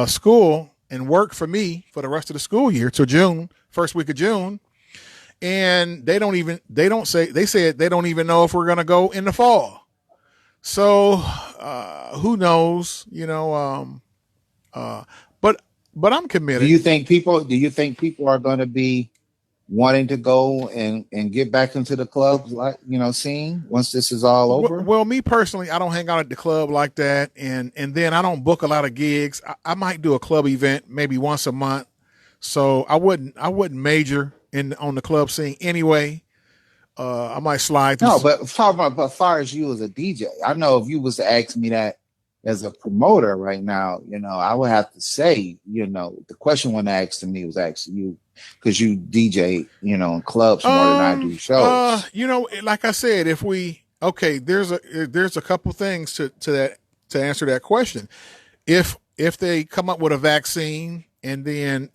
school and work for me for the rest of the school year till June, first week of June. And they said they don't even know if we're going to go in the fall. So, who knows, but I'm committed. Do you think people are going to be wanting to go and get back into the club, like, scene once this is all over? Well, me personally, I don't hang out at the club like that. And then I don't book a lot of gigs. I might do a club event maybe once a month. So I wouldn't major on the club scene anyway. I might slide through. No, but as far as you as a DJ, I know if you was to ask me that as a promoter right now, I would have to say, the question when asked to me was actually you, because you DJ, in clubs more than I do shows. Like I said, there's a couple things to answer that question. If they come up with a vaccine, and then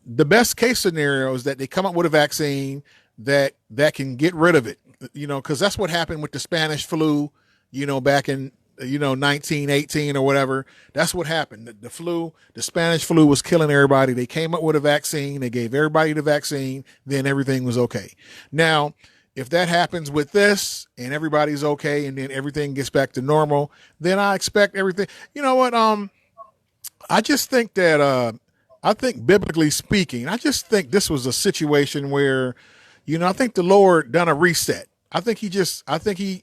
the best case scenario is that they come up with a vaccine that can get rid of it, because that's what happened with the Spanish flu, back in, 1918 or whatever. That's what happened. The Spanish flu was killing everybody. They came up with a vaccine. They gave everybody the vaccine. Then everything was okay. Now, if that happens with this and everybody's okay, and then everything gets back to normal, then I expect everything. You know what? I just think that, I think biblically speaking, I just think this was a situation where, I think the Lord done a reset. I think that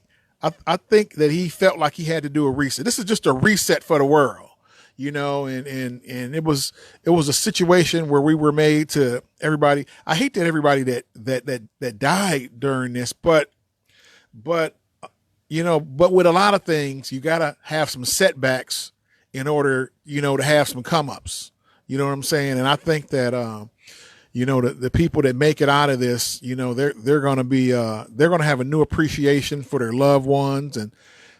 he felt like he had to do a reset. This is just a reset for the world, and it was a situation where we were made to everybody. I hate that everybody that died during this, but with a lot of things, you got to have some setbacks in order, to have some come ups. You know what I'm saying? And I think that, the people that make it out of this, they're going to be, they're going to have a new appreciation for their loved ones, and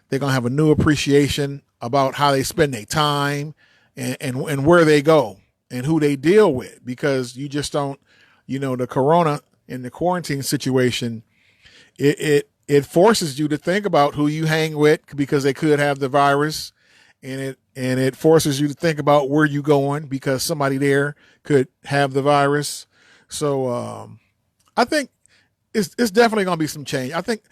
they're going to have a new appreciation about how they spend their time and where they go and who they deal with, because you just don't, the corona and the quarantine situation, it forces you to think about who you hang with, because they could have the virus, and it forces you to think about where you going, because somebody there could have the virus. So I think it's definitely going to be some change. I think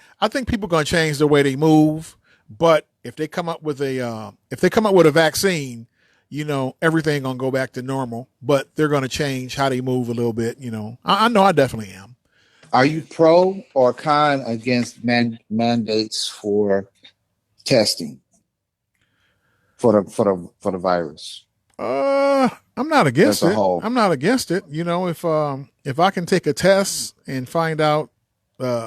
people are going to change the way they move, but if they come up with a vaccine, everything going to go back to normal, but they're going to change how they move a little bit. I know I definitely am. Are you pro or con against mandates for testing for the virus? I'm not against it. I'm not against it. If I can take a test and find out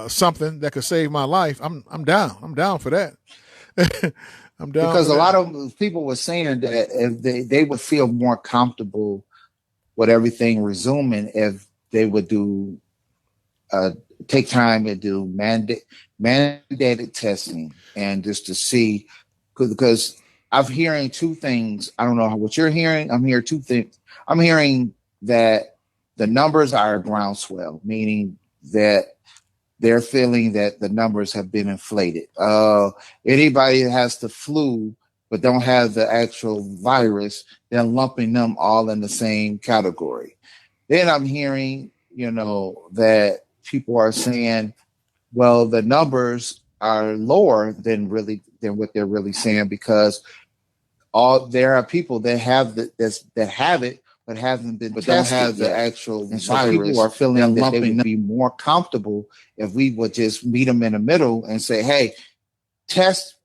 something that could save my life, I'm down. I'm down for that. I'm down because a that. lot of people were saying that if they would feel more comfortable with everything resuming if they would do take time to do mandated testing, and just to see, because I'm hearing two things. I don't know what you're hearing. I'm hearing two things. I'm hearing that the numbers are groundswell, meaning that they're feeling that the numbers have been inflated. Anybody that has the flu but don't have the actual virus, they're lumping them all in the same category. Then I'm hearing, that people are saying, well, the numbers are lower than what they're really saying, because there are people that have that have it but haven't been tested, don't have the actual virus. So people are feeling that they would be more comfortable if we would just meet them in the middle and say, hey, test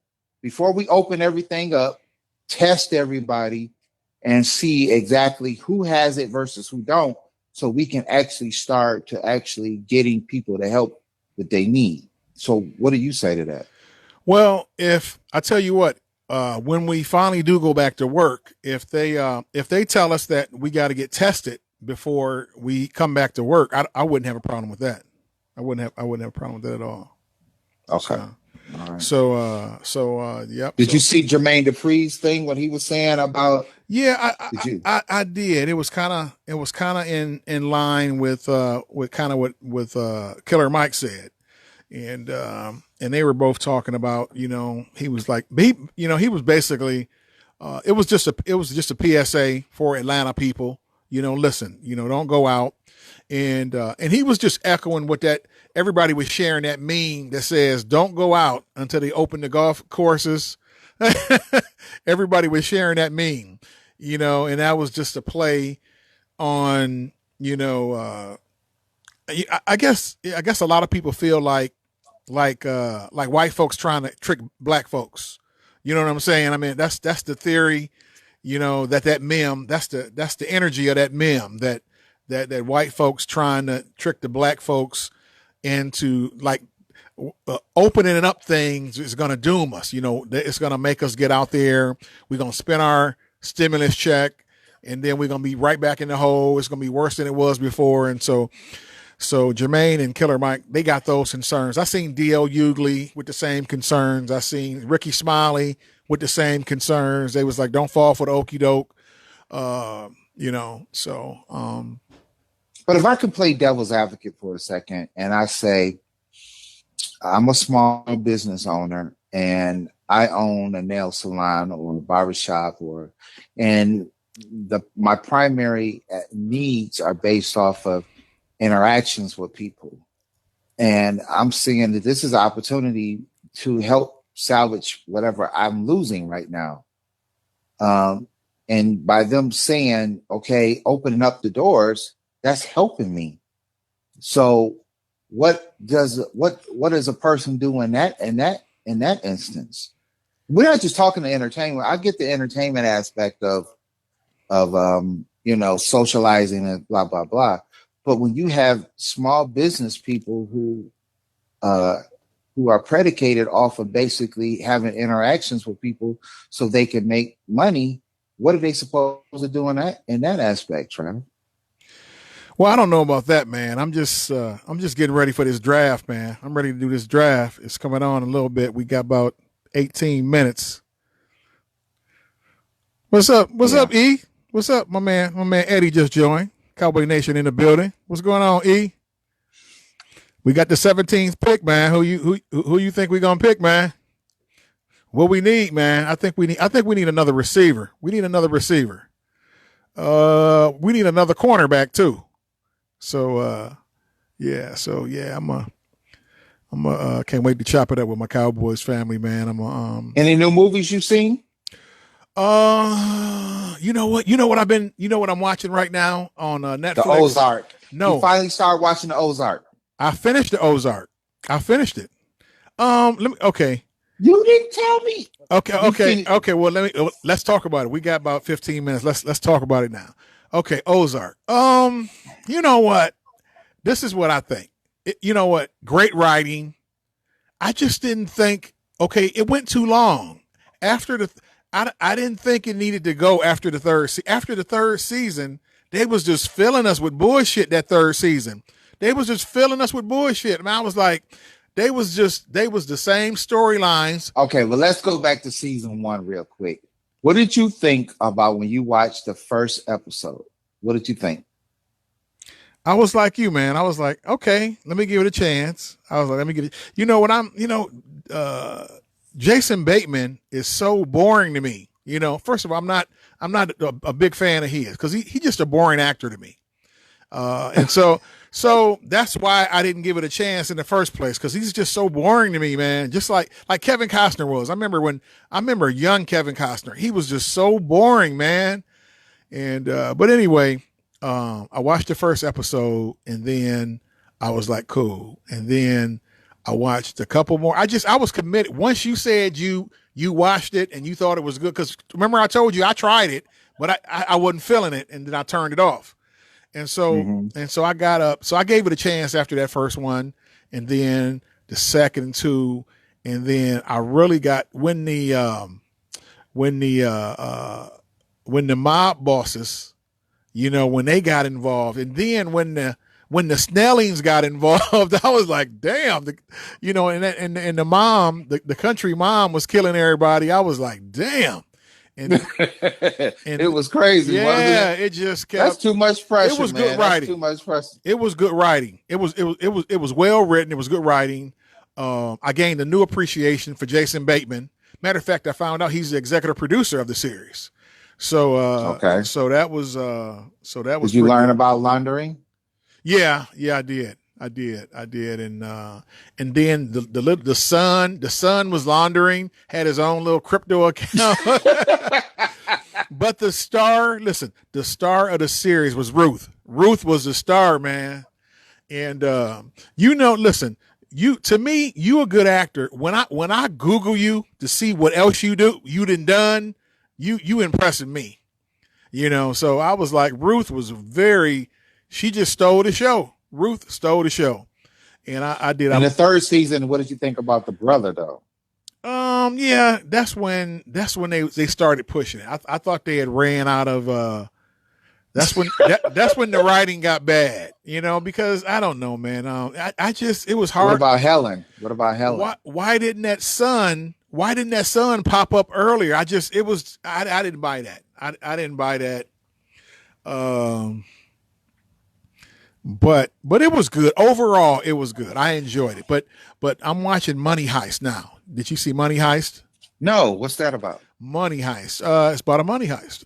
before we open everything up, test everybody and see exactly who has it versus who don't, so we can actually start to actually getting people the help that they need. So what do you say to that? Well, if I tell you what, when we finally do go back to work, if they tell us that we got to get tested before we come back to work, I wouldn't have a problem with that. I wouldn't have a problem with that at all. Okay. All right. Yep. Did you see Jermaine Dupri's thing? What he was saying about? Yeah, I did. It was kind of in line with kind of what Killer Mike said, and they were both talking about, he was like, he was basically, it was just a PSA for Atlanta people, listen, don't go out, and he was just echoing what that everybody was sharing, that meme that says don't go out until they open the golf courses. Everybody was sharing that meme, and that was just a play on, I guess a lot of people feel like white folks trying to trick black folks. You know what I'm saying? I mean, that's the theory, that meme, that's the energy of that meme, that white folks trying to trick the black folks into like opening up things is going to doom us. It's going to make us get out there. We're going to spend our stimulus check, and then we're going to be right back in the hole. It's going to be worse than it was before. And so Jermaine and Killer Mike, they got those concerns. I seen D.L. Hughley with the same concerns. I seen Ricky Smiley with the same concerns. They was like, don't fall for the okie doke. But if I could play devil's advocate for a second, and I say, I'm a small business owner and I own a nail salon or a barbershop, and my primary needs are based off of interactions with people. And I'm seeing that this is an opportunity to help salvage whatever I'm losing right now. And by them saying, okay, opening up the doors, that's helping me. So what does a person do in that instance? We're not just talking to entertainment. I get the entertainment aspect of socializing and blah, blah, blah. But when you have small business people who are predicated off of basically having interactions with people so they can make money, what are they supposed to do in that aspect, Trav? Well, I don't know about that, man. I'm just getting ready for this draft, man. I'm ready to do this draft. It's coming on a little bit. We got about 18 minutes. What's up? What's up, E? What's up, my man? My man Eddie just joined. Cowboy Nation in the building. What's going on, E? We got the 17th pick, man. Who you think we gonna pick, man? What we need, man? I think we need another receiver. We need another receiver. We need another cornerback too. So I'm can't wait to chop it up with my Cowboys family, man. Any new movies you've seen? You know what I'm watching right now on Netflix? The Ozark. No. You finally started watching the Ozark. I finished the Ozark. I finished it. Okay. You didn't tell me. Okay. Well, let's talk about it. We got about 15 minutes. Let's talk about it now. Okay, Ozark. You know what? This is what I think. You know what? Great writing. I just didn't think. Okay, it went too long. I didn't think it needed to go after the third season. They was just filling us with bullshit. That third season, they was just filling us with bullshit. And I was like, they was the same storylines. Okay, well, let's go back to season 1 real quick. What did you think about when you watched the first episode? What did you think? I was like you, man. I was like, okay, let me give it a chance. I was like, let me get it. You know what Jason Bateman is so boring to me. You know, first of all, I'm not a big fan of his because he's just a boring actor to me. And so that's why I didn't give it a chance in the first place, because he's just so boring to me, man. Just like Kevin Costner was. I remember young Kevin Costner. He was just so boring, man. And but anyway, I watched the first episode and then I was like, cool. And then I watched a couple more. I was committed. Once you said you watched it and you thought it was good, because remember I told you I tried it, but I wasn't feeling it, and then I turned it off. And so I got up. So I gave it a chance after that first one, and then the second two, and then I really got when the mob bosses, when they got involved, and then when the Snellings got involved, I was like, damn, and the mom, the country mom was killing everybody. I was like, damn. And it was crazy. Yeah, wasn't it just kept. That's too much pressure. It was man. good writing. That's too much pressure. It was good writing. It was well written. It was good writing. I gained a new appreciation for Jason Bateman. Matter of fact, I found out he's the executive producer of the series. So okay. So that was Did you learn about laundering? Yeah, I did. And then the son was laundering, had his own little crypto account. But the star of the series was Ruth. Ruth was the star, man. And listen, you a good actor. When I Google you to see what else you done, you impressing me. So I was like, Ruth was she just stole the show. Ruth stole the show. And I did. In the third season, what did you think about the brother though? Yeah, that's when they started pushing it. I thought they had ran out of that's when the writing got bad, because I don't know, man. It was hard. What about Helen? Why didn't that son pop up earlier? I didn't buy that. I didn't buy that. But it was good. Overall, it was good. I enjoyed it. But I'm watching Money Heist now. Did you see Money Heist? No. What's that about? Money Heist. It's about a money heist.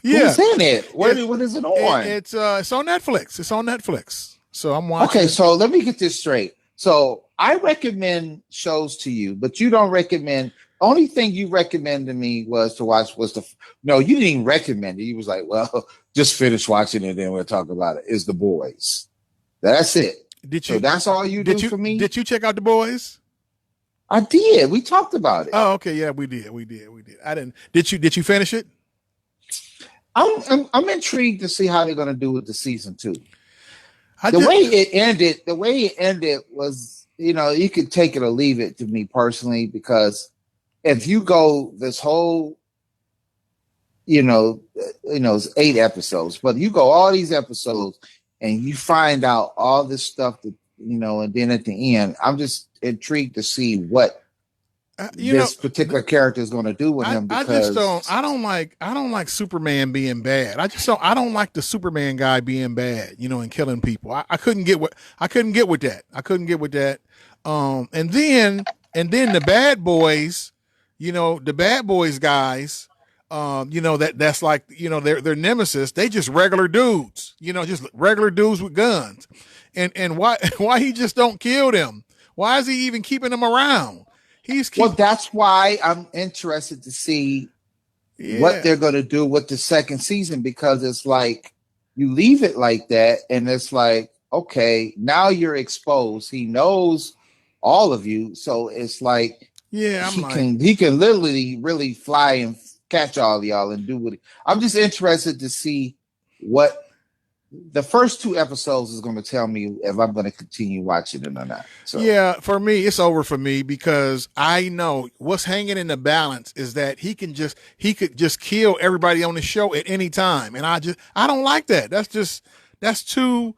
Yeah. Who's in it? What is it on? It's on Netflix. It's on Netflix. So I'm watching. Okay, so let me get this straight. So I recommend shows to you, but you don't recommend. Only thing you recommended to me was to watch no, you didn't even recommend it. You was like, well, just finish watching it and then we'll talk about it. Is The Boys. That's it. So that's all you do for me? Did you check out The Boys? I did. We talked about it. Oh, okay. Yeah, we did. I didn't. Did you finish it? I'm intrigued to see how they're going to do with the season 2. The way it ended was, you could take it or leave it to me personally, because if you go this whole it's 8 episodes, but you go all these episodes and you find out all this stuff that, and then at the end, I'm just intrigued to see what this particular character is going to do with him. Because I don't like Superman being bad. I don't like the Superman guy being bad, and killing people. I couldn't get with that. And then the Bad Boys, the Bad Boys guys, that's like, their nemesis. They just regular dudes, just regular dudes with guns. And why he just don't kill them? Why is he even keeping them around? Well, that's why I'm interested to see what they're going to do with the second season, because it's like you leave it like that, and it's like, okay, now you're exposed. He knows all of you, so it's like, he can literally really fly and catch all of y'all and do what. I'm just interested to see what the first 2 episodes is going to tell me if I'm going to continue watching it or not. So. Yeah, for me, it's over for me, because I know what's hanging in the balance is that he could just kill everybody on the show at any time. And I don't like that. That's too,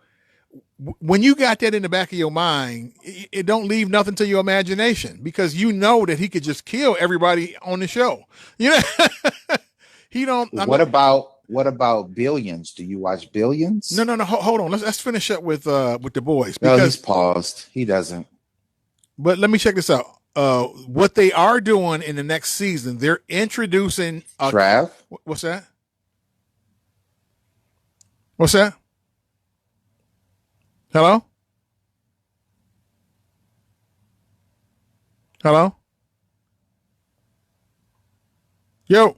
when you got that in the back of your mind, it don't leave nothing to your imagination, because that he could just kill everybody on the show. He don't. What about Billions? Do you watch Billions? No. Hold on. Let's finish up with The Boys. Because he's paused. He doesn't. But let me check this out. What they are doing in the next season, they're introducing Trav. What's that? What's that? Hello? Hello? Yo.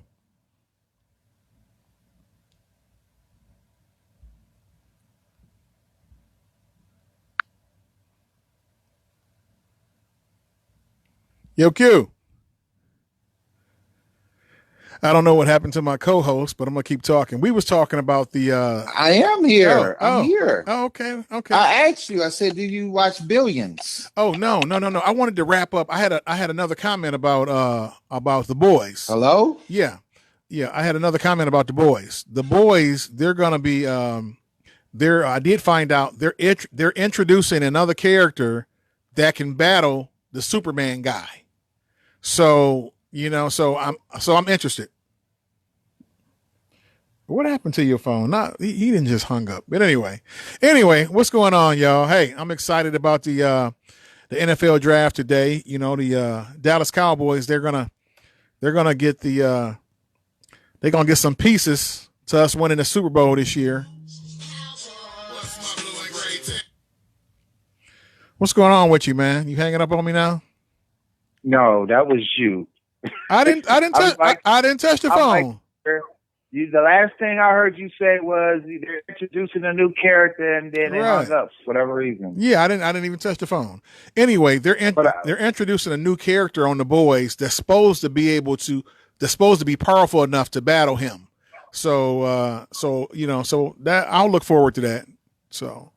Yo, Q. I don't know what happened to my co-host, but I'm gonna keep talking. We was talking about the. I am here. I'm here. Oh, okay. I asked you. I said, "Do you watch Billions?" Oh no. I wanted to wrap up. I had another comment about The Boys. Hello. Yeah. I had another comment about The Boys. The Boys, they're gonna be. I did find out they're introducing another character that can battle the Superman guy. So I'm interested. What happened to your phone? He didn't just hung up. But anyway, what's going on, y'all? Hey, I'm excited about the NFL draft today. The Dallas Cowboys, they're gonna get they're gonna get some pieces to us winning the Super Bowl this year. What's going on with you, man? You hanging up on me now? No, that was you. I didn't touch the phone. The last thing I heard you say was they're introducing a new character, and then they hung up for whatever reason. Yeah, I didn't even touch the phone. Anyway, they're introducing a new character on The Boys that's supposed to be powerful enough to battle him. So that I'll look forward to that. So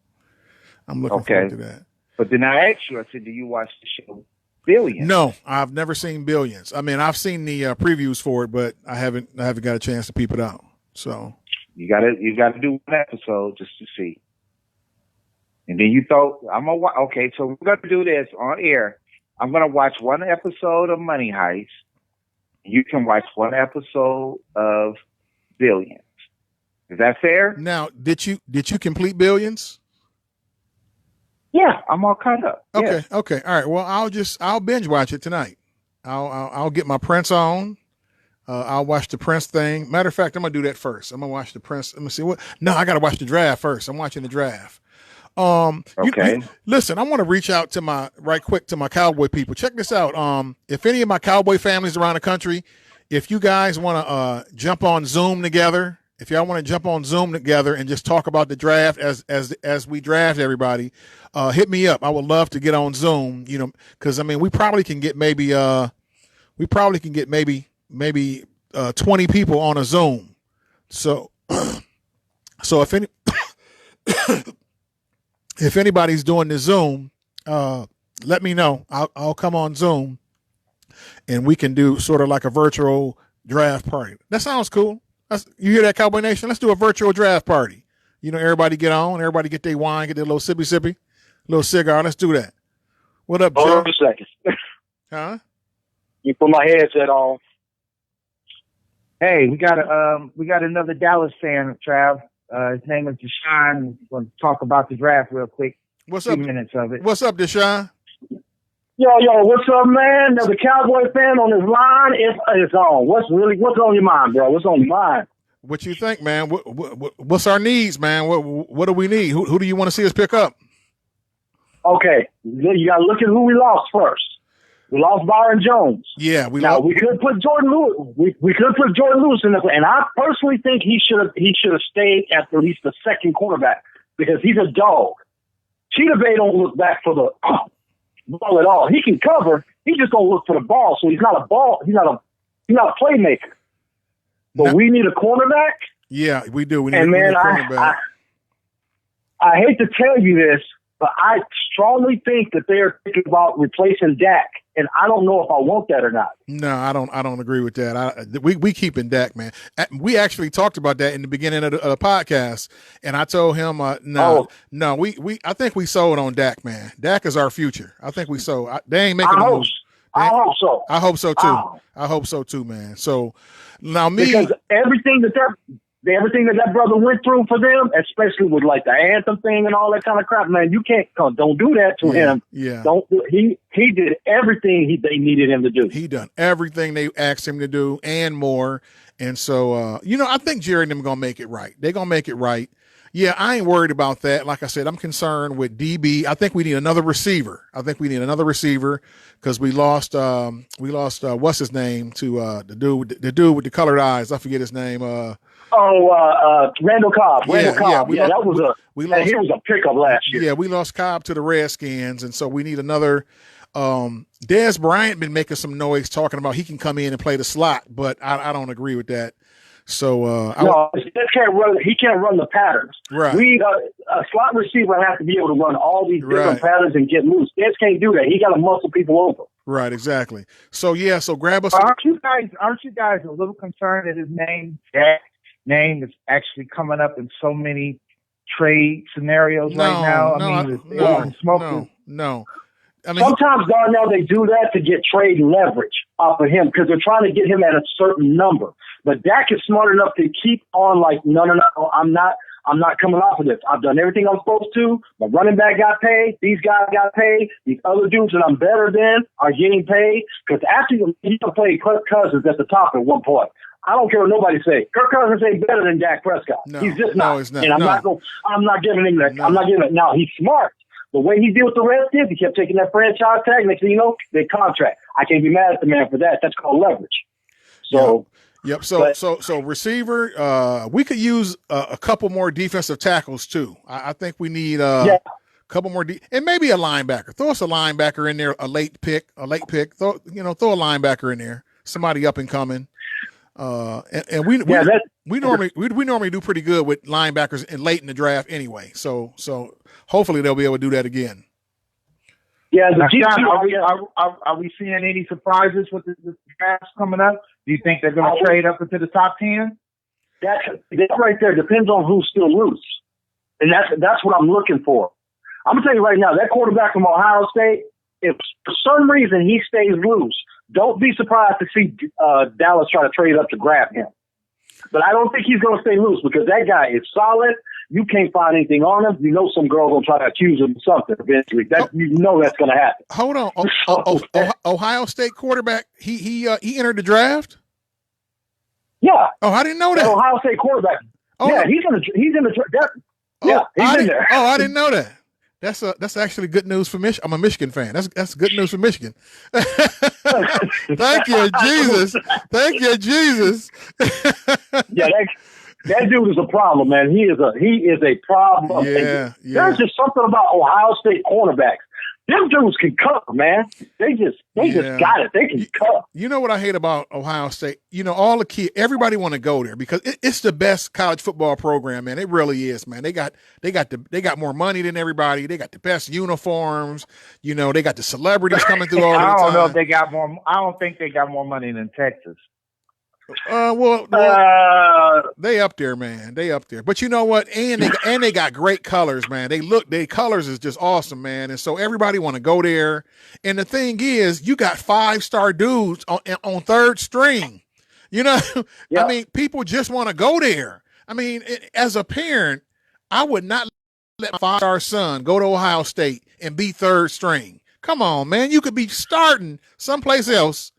I'm looking forward to that. But then I asked you, I said, do you watch the show Billions? No, I've never seen Billions. I mean, I've seen the previews for it, but I haven't got a chance to peep it out. So you gotta do one episode just to see. And then you thought, okay, so we're gonna do this on air. I'm gonna watch one episode of Money Heist. You can watch one episode of Billions. Is that fair? Now, did you complete Billions? Yeah, I'm all caught up. Okay, yeah. Okay. All right. Well, I'll binge watch it tonight. I'll get my Prince on. I'll watch the Prince thing. Matter of fact, I'm gonna do that first. I'm gonna watch the Prince. Let me see what. No, I gotta watch the draft first. I'm watching the draft. Okay. Listen, I want to reach out to my Cowboy people. Check this out. If any of my Cowboy families around the country, if you guys want to jump on Zoom together. If y'all want to jump on Zoom together and just talk about the draft as we draft everybody, hit me up. I would love to get on Zoom, because I mean we probably can get maybe 20 people on a Zoom. So if anybody's doing the Zoom, let me know. I'll come on Zoom and we can do sort of like a virtual draft party. That sounds cool. You hear that, Cowboy Nation? Let's do a virtual draft party. Everybody get on. Everybody get their wine, get their little sippy, little cigar. Let's do that. What up, Joe? Hold on a second. Huh? You put my headset on. Hey, we got another Dallas fan, Trav. His name is Deshaun. We're going to talk about the draft real quick. What's 2 up? minutes of it. What's up, Deshaun? Yo, what's up, man? Another Cowboy fan on his line. It's on. What's on your mind, bro? What's on your mind? What you think, man? What's our needs, man? What do we need? Who do you want to see us pick up? Okay, you got to look at who we lost first. We lost Byron Jones. Yeah, we could put Jordan Lewis. We could put Jordan Lewis in the play, and I personally think he should have stayed at least the second quarterback because he's a dog. Cheetah Bay don't look back for the ball at all. He can cover. He just don't look for the ball. So he's not a ball. He's not a playmaker. But we need a cornerback. Yeah, we do. We need a cornerback. I hate to tell you this, but I strongly think that they're thinking about replacing Dak, and I don't know if I want that or not. No, I don't agree with that. We keeping Dak, man. We actually talked about that in the beginning of the podcast, and I told him, no. I think we sold on Dak, man. Dak is our future. I think we sold. They ain't making the moves. I hope so. I hope so too. I hope so too, man. So now because everything that brother went through for them, especially with like the anthem thing and all that kind of crap, man, you can't don't do that to him. Yeah. He did everything they needed him to do. He done everything they asked him to do and more. And so I think Jerry and them gonna make it right. They're gonna make it right. Yeah, I ain't worried about that. Like I said, I'm concerned with DB. I think we need another receiver. Because we lost what's his name to the dude with the colored eyes. I forget his name. Randall Cobb. Cobb. He was a pickup last year. Yeah, we lost Cobb to the Redskins, and so we need another. Dez Bryant been making some noise talking about he can come in and play the slot, but I don't agree with that. So he can't run the patterns. Right. A slot receiver has to be able to run all these different patterns and get loose. Dez can't do that. He got to muscle people over. Right, exactly. So grab us. Aren't you guys a little concerned that his name is actually coming up in so many trade scenarios right now? No. I mean, sometimes, Darnell, they do that to get trade leverage off of him because they're trying to get him at a certain number. But Dak is smart enough to keep on like, no, I'm not coming off of this. I've done everything I'm supposed to. My running back got paid. These guys got paid. These other dudes that I'm better than are getting paid. Because after he played Kirk Cousins at the top at one point. I don't care what nobody say. Kirk Cousins ain't better than Dak Prescott. No, he's just not. No, he's not. And I'm not giving him that. No. I'm not giving it. Now, he's smart. The way he did with the Redskins, he kept taking that franchise tag. Next thing you know, they contract. I can't be mad at the man for that. That's called leverage. So, yep. So receiver. We could use a couple more defensive tackles too. I think we need a couple more, and maybe a linebacker. Throw us a linebacker in there. A late pick. Throw a linebacker in there. Somebody up and coming. And we normally do pretty good with linebackers and late in the draft anyway. So hopefully they'll be able to do that again. Yeah, are we seeing any surprises with the drafts coming up? Do you think they're going to trade up into the top 10? That right there depends on who's still loose, and that's what I'm looking for. I'm gonna tell you right now, that quarterback from Ohio State, if for some reason he stays loose, don't be surprised to see Dallas try to trade up to grab him. But I don't think he's going to stay loose because that guy is solid. You can't find anything on him. You know some girl going to try to accuse him of something eventually. You know that's going to happen. Hold on. Ohio State quarterback, he entered the draft? Yeah. Oh, I didn't know that. Ohio State quarterback. Oh, yeah, he's in the draft. Yeah, he's in there. Oh, I didn't know that. That's actually good news for Michigan. I'm a Michigan fan. That's good news for Michigan. Thank you, Jesus. Thank you, Jesus. Yeah, that dude is a problem, man. He is a problem. Yeah. There's just something about Ohio State cornerbacks. Them dudes can cover, man. They just got it. They can cover. You know what I hate about Ohio State? All the everybody want to go there because it's the best college football program, man. It really is, man. They got more money than everybody. They got the best uniforms. They got the celebrities coming through all the time. I don't think they got more money than Texas. They up there, man. They up there. But you know what? And they got great colors, man. Their colors is just awesome, man. And so everybody want to go there. And the thing is, you got 5-star dudes on third string. You know, yeah. I mean, people just want to go there. I mean, as a parent, I would not let my 5-star son go to Ohio State and be third string. Come on, man. You could be starting someplace else.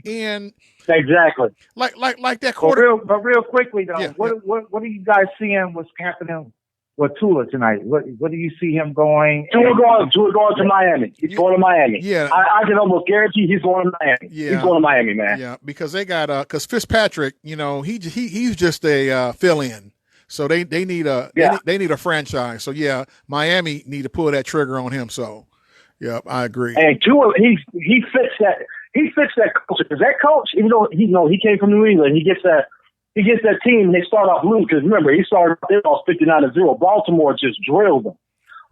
And exactly like that quarter. But real quickly though, yeah, what are you guys seeing? What's happening with Tua tonight? What do you see him going? Tua going to Miami. He's going to Miami. Yeah, I can almost guarantee he's going to Miami. Yeah, he's going to Miami, man. Yeah, because they got because Fitzpatrick, you know, he's just a fill-in. So they need they need a franchise. So yeah, Miami need to pull that trigger on him. So yeah, I agree. And Tua, he fits that. He fits that culture because that coach, even though he came from New England, he gets that team and they start off losing. Because remember, he started off 59-0. Baltimore just drilled them.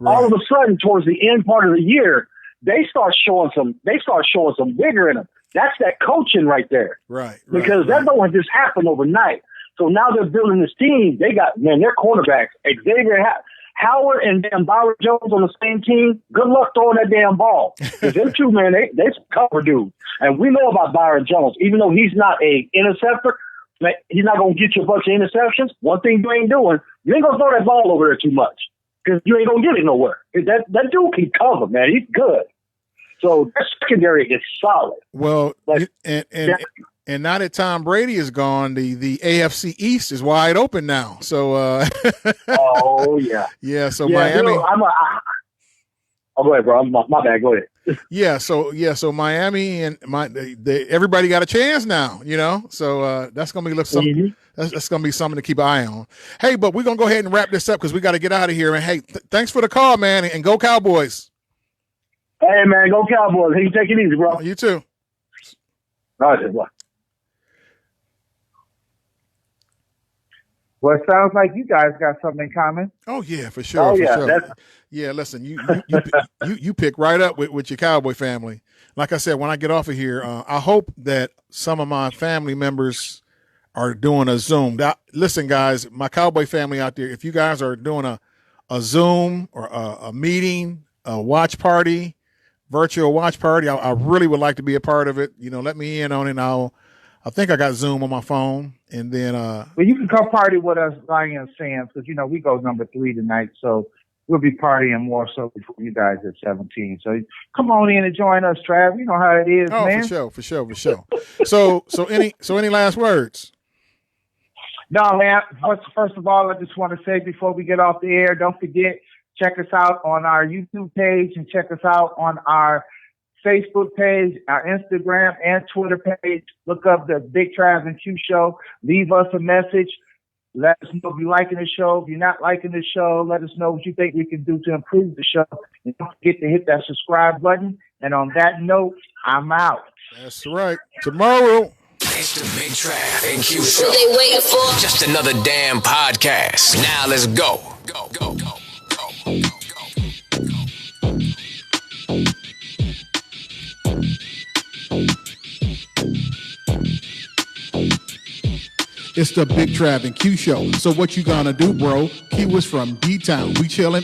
Right. All of a sudden, towards the end part of the year, they start showing some vigor in them. That's that coaching right there. Right. Because that don't just happen overnight. So now they're building this team. They got their quarterbacks, Xavier Howard and Byron Jones on the same team. Good luck throwing that damn ball. Because them two, man, they cover dudes. And we know about Byron Jones. Even though he's not a interceptor, he's not going to get you a bunch of interceptions. One thing you ain't doing, you ain't going to throw that ball over there too much. Because you ain't going to get it nowhere. That dude can cover, man. He's good. So that secondary is solid. Well, and now that Tom Brady is gone, the AFC East is wide open now. So, oh yeah, yeah. So Miami. You know, go ahead, bro. My bad. Go ahead. So Miami and everybody got a chance now. You know, so that's gonna be something. Mm-hmm. That's gonna be something to keep an eye on. Hey, but we're gonna go ahead and wrap this up because we got to get out of here. And hey, thanks for the call, man, and go Cowboys. Hey, man, go Cowboys. Hey, you take it easy, bro. You too. All right, bye. Well, it sounds like you guys got something in common. Oh yeah, for sure. Sure. Yeah, listen, you pick right up with your Cowboy family. Like I said, when I get off of here, I hope that some of my family members are doing a Zoom. Listen, guys, my Cowboy family out there, if you guys are doing a Zoom or a meeting, a watch party, virtual watch party, I really would like to be a part of it. You know, let me in on it. I think I got Zoom on my phone, and then. Well, you can come party with us, Ryan and Sam, because we go number 3 tonight, so we'll be partying more so before you guys at 17. So come on in and join us, Trav. You know how it is, man. For sure. So any last words? No, man. First of all, I just want to say before we get off the air, don't forget, check us out on our YouTube page and check us out on our Facebook page, our Instagram and Twitter page. Look up the Big Trav and Q Show. Leave us a message. Let us know if you're liking the show. If you're not liking the show, let us know what you think we can do to improve the show. And don't forget to hit that subscribe button. And on that note, I'm out. That's right. Tomorrow. It's the Big Trav and Q Show. What they waiting for? Just another damn podcast. Now let's go. Go. It's the Big Trav and Q Show. So what you gonna do, bro? Q is from D-Town. We chillin'.